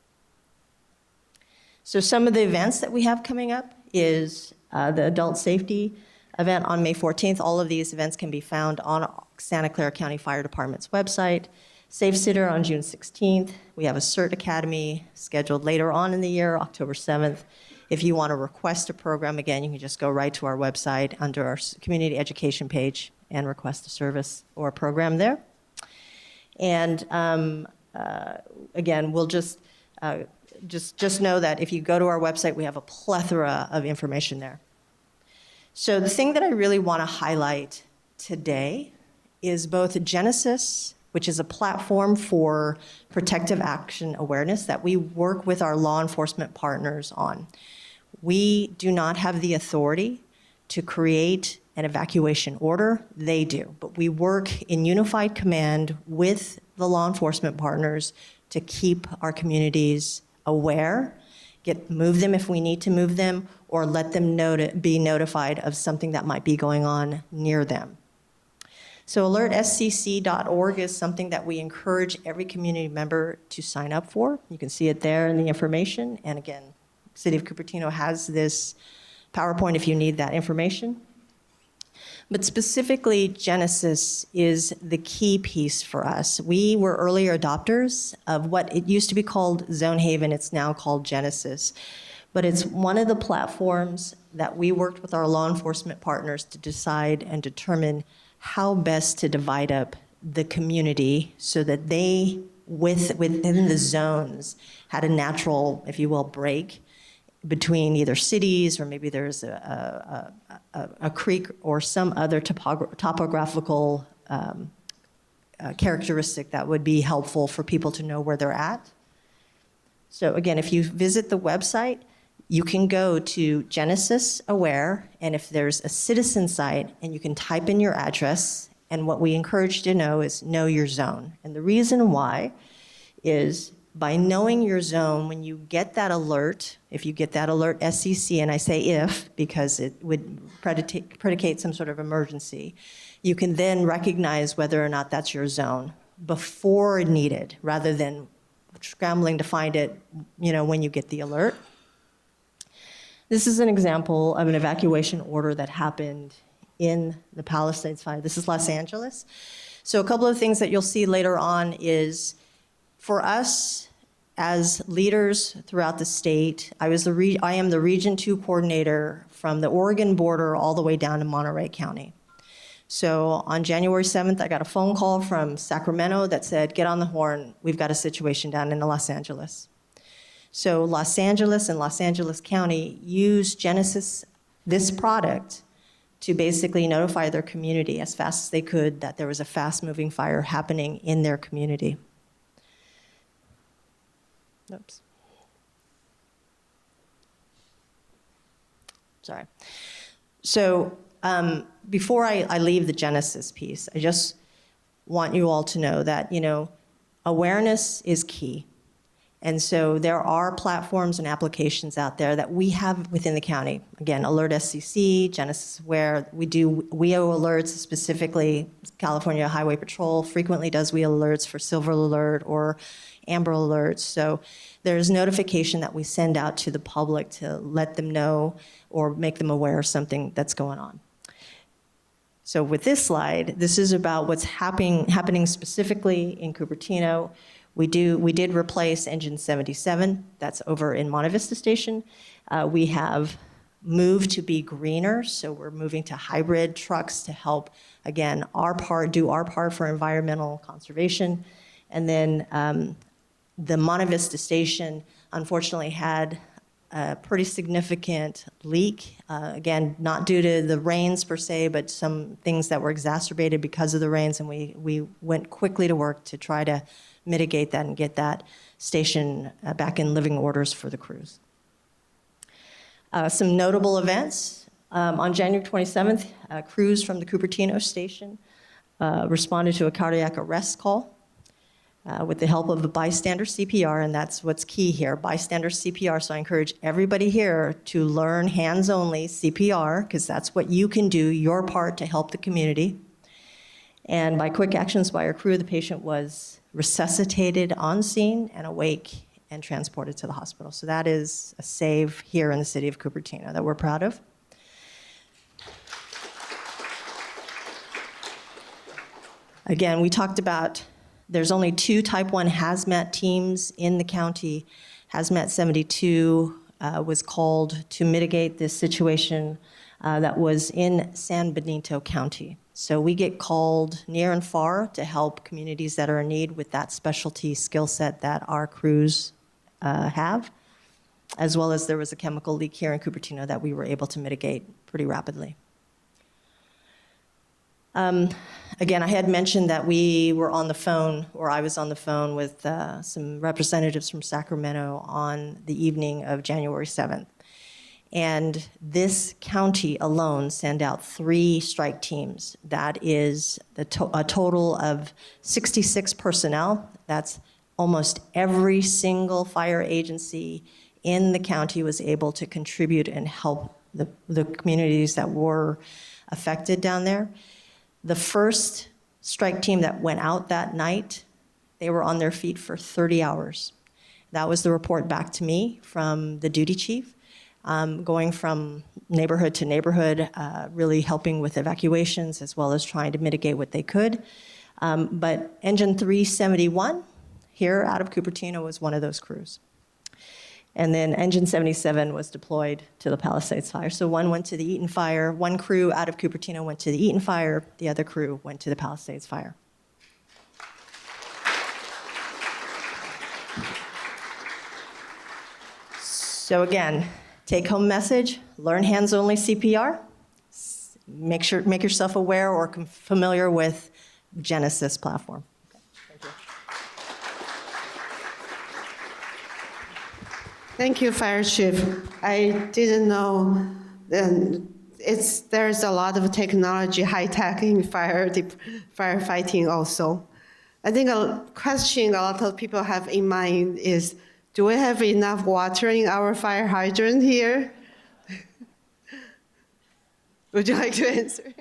So some of the events that we have coming up is the adult safety event on May 14th. All of these events can be found on Santa Clara County Fire Department's website. Safe Sitter on June 16th. We have a CERT Academy scheduled later on in the year, October 7th. If you want to request a program, again, you can just go right to our website under our community education page and request a service or a program there. And again, we'll just know that if you go to our website, we have a plethora of information there. So the thing that I really want to highlight today is both Genesis, which is a platform for protective action awareness that we work with our law enforcement partners on. We do not have the authority to create an evacuation order. They do. But we work in unified command with the law enforcement partners to keep our communities aware, move them if we need to move them, or let them be notified of something that might be going on near them. So alertscc.org is something that we encourage every community member to sign up for. You can see it there in the information. And again, City of Cupertino has this PowerPoint if you need that information. But specifically, Genesis is the key piece for us. We were earlier adopters of what it used to be called Zone Haven. It's now called Genesis. But it's one of the platforms that we worked with our law enforcement partners to decide and determine how best to divide up the community so that they, within the zones, had a natural, if you will, break between either cities, or maybe there's a creek or some other topographical characteristic that would be helpful for people to know where they're at. So again, if you visit the website, you can go to Genesis Aware, and if there's a citizen site, and you can type in your address, and what we encourage you to know is know your zone. And the reason why is by knowing your zone, when you get that alert, if you get that alert SCC, and I say if because it would predicate some sort of emergency, you can then recognize whether or not that's your zone before needed, rather than scrambling to find it, when you get the alert. This is an example of an evacuation order that happened in the Palisades Fire. This is Los Angeles. So a couple of things that you'll see later on is, for us as leaders throughout the state, I am the Region 2 coordinator from the Oregon border all the way down to Monterey County. So on January 7th, I got a phone call from Sacramento that said, get on the horn, we've got a situation down in Los Angeles. So Los Angeles and Los Angeles County used Genesis, this product, to basically notify their community as fast as they could that there was a fast-moving fire happening in their community. Oops. Sorry. So before I leave the Genesis piece, I just want you all to know that, awareness is key. And so there are platforms and applications out there that we have within the county. Again, Alert SCC, Genesis Aware. We do WEO alerts, specifically California Highway Patrol frequently does WEO alerts for Silver Alert or Amber Alerts. So there's notification that we send out to the public to let them know or make them aware of something that's going on. So with this slide, this is about what's happening specifically in Cupertino. We did replace engine 77. That's over in Monte Vista Station. We have moved to be greener, so we're moving to hybrid trucks to help, again, do our part for environmental conservation. And then the Monte Vista Station, unfortunately, had a pretty significant leak. Again, not due to the rains per se, but some things that were exacerbated because of the rains, and we went quickly to work to try to mitigate that and get that station back in living orders for the crews. Some notable events. On January 27th, crews from the Cupertino station responded to a cardiac arrest call with the help of the bystander CPR, and that's what's key here, bystander CPR. So I encourage everybody here to learn hands-only CPR, because that's what you can do, your part to help the community. And by quick actions by our crew, the patient was resuscitated on scene and awake and transported to the hospital. So that is a save here in the city of Cupertino that we're proud of. Again, we talked about there's only 2 Type 1 hazmat teams in the county. Hazmat 72 was called to mitigate this situation that was in San Benito County. So we get called near and far to help communities that are in need with that specialty skill set that our crews have, as well as there was a chemical leak here in Cupertino that we were able to mitigate pretty rapidly. Again, I had mentioned that we were on the phone, or I was on the phone with some representatives from Sacramento on the evening of January 7th. And this county alone sent out 3 strike teams. That is a total of 66 personnel. That's almost every single fire agency in the county was able to contribute and help the communities that were affected down there. The first strike team that went out that night, they were on their feet for 30 hours. That was the report back to me from the duty chief. Going from neighborhood to neighborhood, really helping with evacuations as well as trying to mitigate what they could. But Engine 371 here out of Cupertino was one of those crews. And then Engine 77 was deployed to the Palisades fire. So one went to the Eaton fire, one crew out of Cupertino went to the Eaton fire, the other crew went to the Palisades fire. So again, take-home message, learn hands-only CPR. Make yourself aware or familiar with Genesis platform. Okay, thank you. Thank you, Fire Chief. I didn't know there's a lot of technology, high-tech in firefighting also. I think a question a lot of people have in mind is, do we have enough water in our fire hydrant here? Would you like to answer?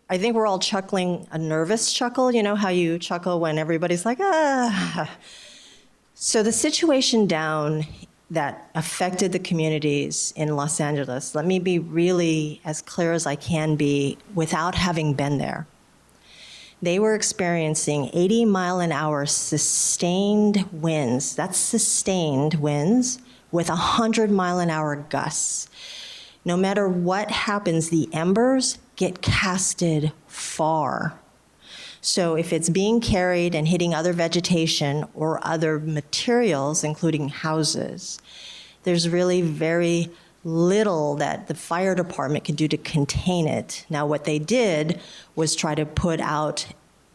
I think we're all chuckling, a nervous chuckle. You know how you chuckle when everybody's like, ah. So the situation down that affected the communities in Los Angeles, let me be really as clear as I can be without having been there. They were experiencing 80-mile-an-hour sustained winds. That's sustained winds with 100-mile-an-hour gusts. No matter what happens, the embers get casted far. So if it's being carried and hitting other vegetation or other materials, including houses, there's really very little that the fire department can do to contain it. Now, what they did was try to put out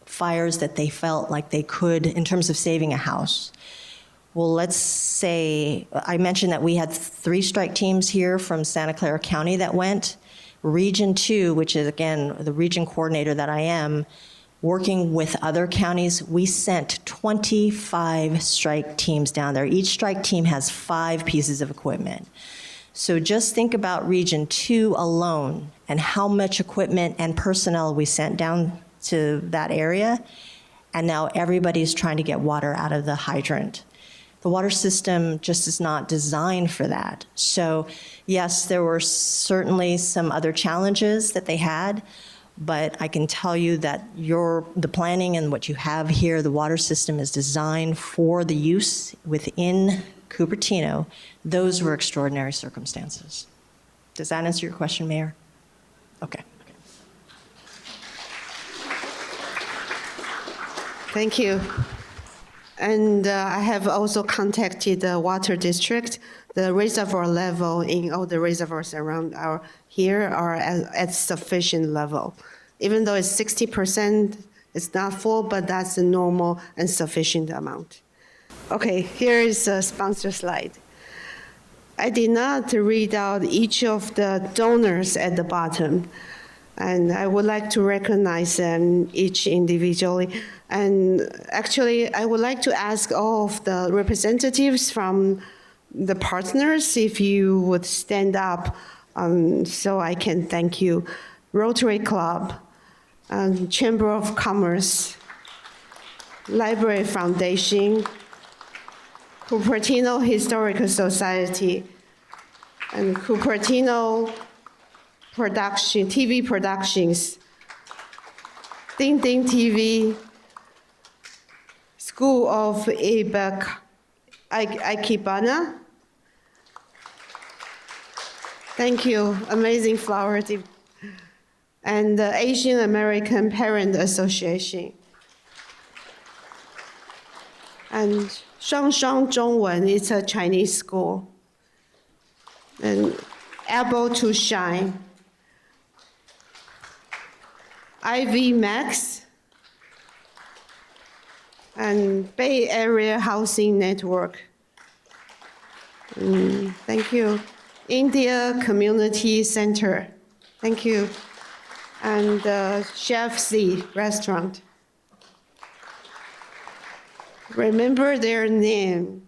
fires that they felt like they could in terms of saving a house. Well, let's say, I mentioned that we had 3 strike teams here from Santa Clara County that went. Region 2, which is, again, the region coordinator that I am, working with other counties, we sent 25 strike teams down there. Each strike team has 5 pieces of equipment. So just think about Region 2 alone and how much equipment and personnel we sent down to that area. And now everybody's trying to get water out of the hydrant. The water system just is not designed for that. So yes, there were certainly some other challenges that they had, but I can tell you that the planning and what you have here, the water system is designed for the use within Cupertino. Those were extraordinary circumstances. Does that answer your question, Mayor? Okay. Thank you. And I have also contacted the water district. The reservoir level in all the reservoirs around here are at sufficient level. Even though it's 60%, it's not full, but that's a normal and sufficient amount. Okay, here is a sponsor slide. I did not read out each of the donors at the bottom, and I would like to recognize them each individually. And actually, I would like to ask all of the representatives from the partners if you would stand up so I can thank you. Rotary Club, Chamber of Commerce, Library Foundation, Cupertino Historical Society, and Cupertino TV Productions, Ding Ding TV, School of Ikebana. Thank you, amazing flower. And the Asian American Parent Association. And Shangshang Zhongwen, it's a Chinese school. And Able to Shine. IV Max. And Bay Area Housing Network. Thank you. India Community Center. Thank you. And Chef Z Restaurant. Remember their name.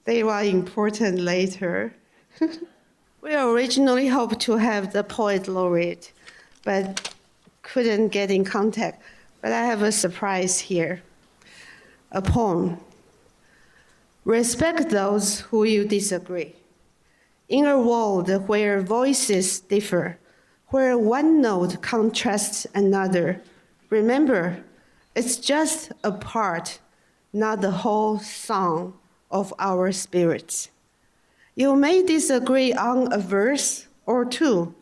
They were important later. We originally hoped to have the poet laureate, but couldn't get in contact. But I have a surprise here. A poem. Respect those who you disagree. In a world where voices differ, where one note contrasts another, remember, it's just a part, not the whole song of our spirits. You may disagree on a verse or two,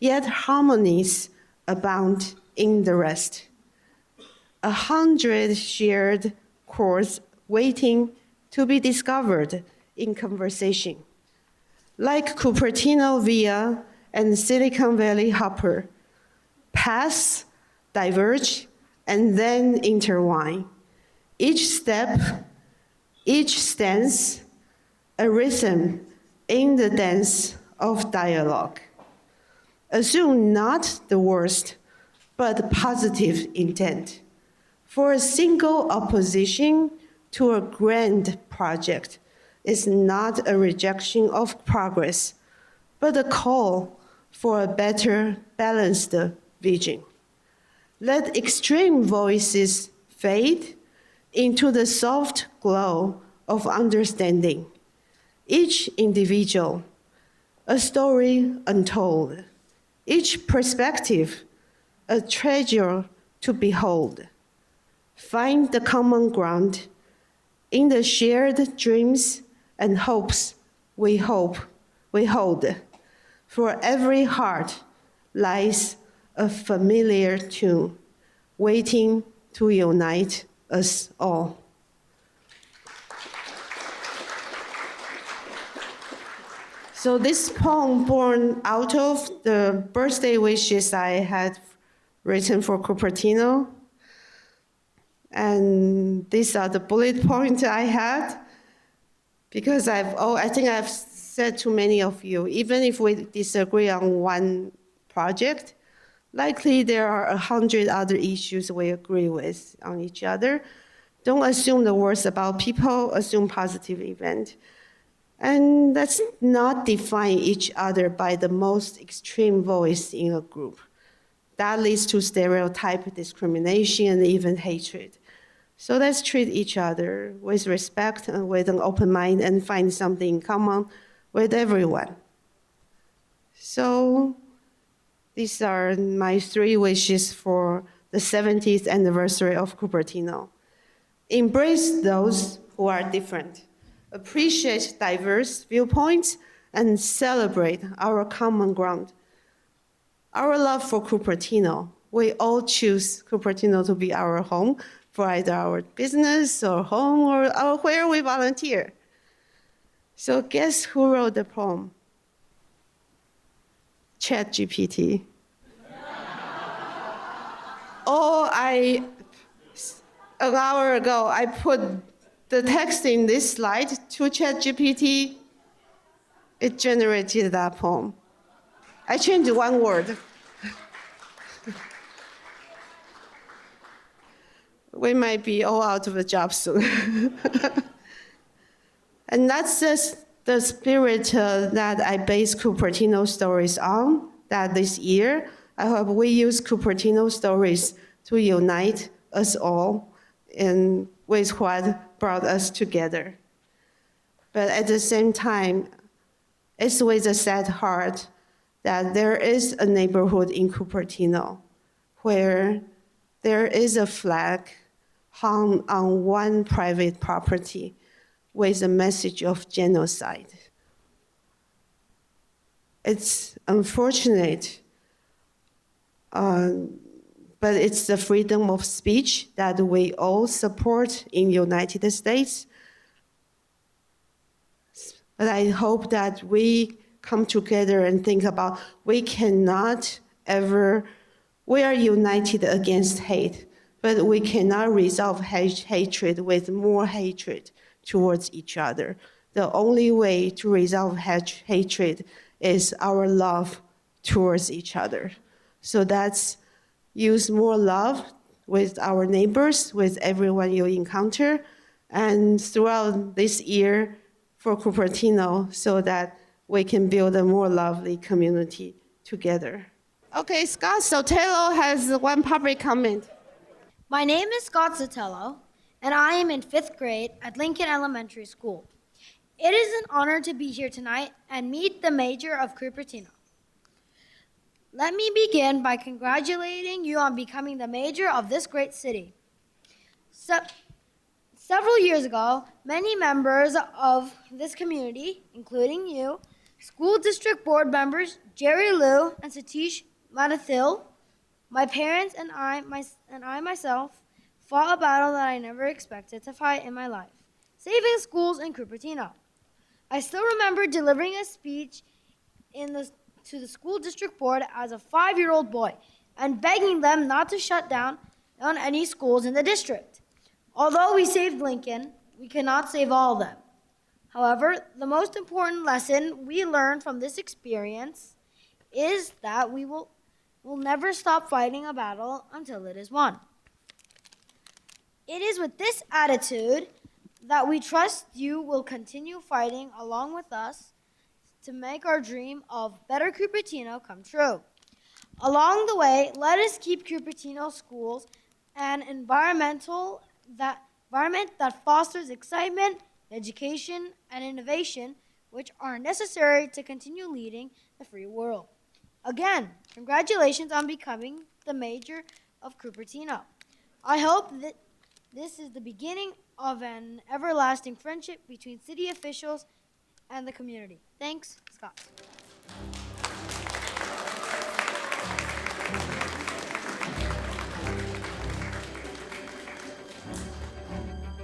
yet harmonies abound in the rest. 100 shared chords waiting to be discovered in conversation. Like Cupertino Via and Silicon Valley Hopper, paths diverge and then intertwine. Each step, each stance, a rhythm in the dance of dialogue. Assume not the worst, but positive intent. For a single opposition to a grand project is not a rejection of progress, but a call for a better balanced vision. Let extreme voices fade into the soft glow of understanding. Each individual, a story untold. Each perspective, a treasure to behold. Find the common ground in the shared dreams and hopes we hold. For every heart lies a familiar tune, waiting to unite us all. So this poem born out of the birthday wishes I had written for Cupertino. And these are the bullet points I had. Because I think I've said to many of you, even if we disagree on one project, likely there are 100 other issues we agree with on each other. Don't assume the worst about people, assume positive event. And let's not define each other by the most extreme voice in a group. That leads to stereotype, discrimination, and even hatred. So let's treat each other with respect and with an open mind and find something in common with everyone. So these are my 3 wishes for the 70th anniversary of Cupertino. Embrace those who are different, appreciate diverse viewpoints, and celebrate our common ground. Our love for Cupertino, we all choose Cupertino to be our home for either our business or home or where we volunteer. So guess who wrote the poem? ChatGPT. An hour ago, I put the text in this slide to ChatGPT. It generated that poem. I changed 1 word. We might be all out of a job soon. And that's just the spirit that I base Cupertino stories on, that this year, I hope we use Cupertino stories to unite us all in with what brought us together. But at the same time, it's with a sad heart that there is a neighborhood in Cupertino where there is a flag hung on one private property with a message of genocide. It's unfortunate, but it's the freedom of speech that we all support in the United States. But I hope that we come together and think about we are united against hate, but we cannot resolve hatred with more hatred towards each other. The only way to resolve hatred is our love towards each other. So that's use more love with our neighbors, with everyone you encounter, and throughout this year for Cupertino so that we can build a more lovely community together. Okay, Scott Sotelo has 1 public comment. My name is Scott Sotelo, and I am in 5th grade at Lincoln Elementary School. It is an honor to be here tonight and meet the mayor of Cupertino. Let me begin by congratulating you on becoming the mayor of this great city. Several years ago, many members of this community, including you, school district board members Jerry Liu and Satish Madathil, my parents and I myself, fought a battle that I never expected to fight in my life, saving schools in Cupertino. I still remember delivering a speech to the school district board as a 5-year-old boy and begging them not to shut down on any schools in the district. Although we saved Lincoln, we cannot save all of them. However, the most important lesson we learned from this experience is that we will never stop fighting a battle until it is won. It is with this attitude that we trust you will continue fighting along with us to make our dream of better Cupertino come true. Along the way, let us keep Cupertino schools an environment that fosters excitement, education, and innovation, which are necessary to continue leading the free world. Again, congratulations on becoming the mayor of Cupertino. I hope that this is the beginning of an everlasting friendship between city officials and the community. Thanks, Scott.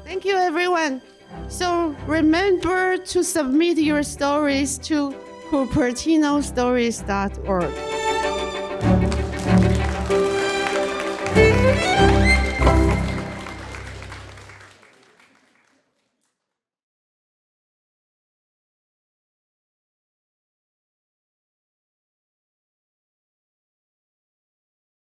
Thank you, everyone. So remember to submit your stories to cupertinostories.org.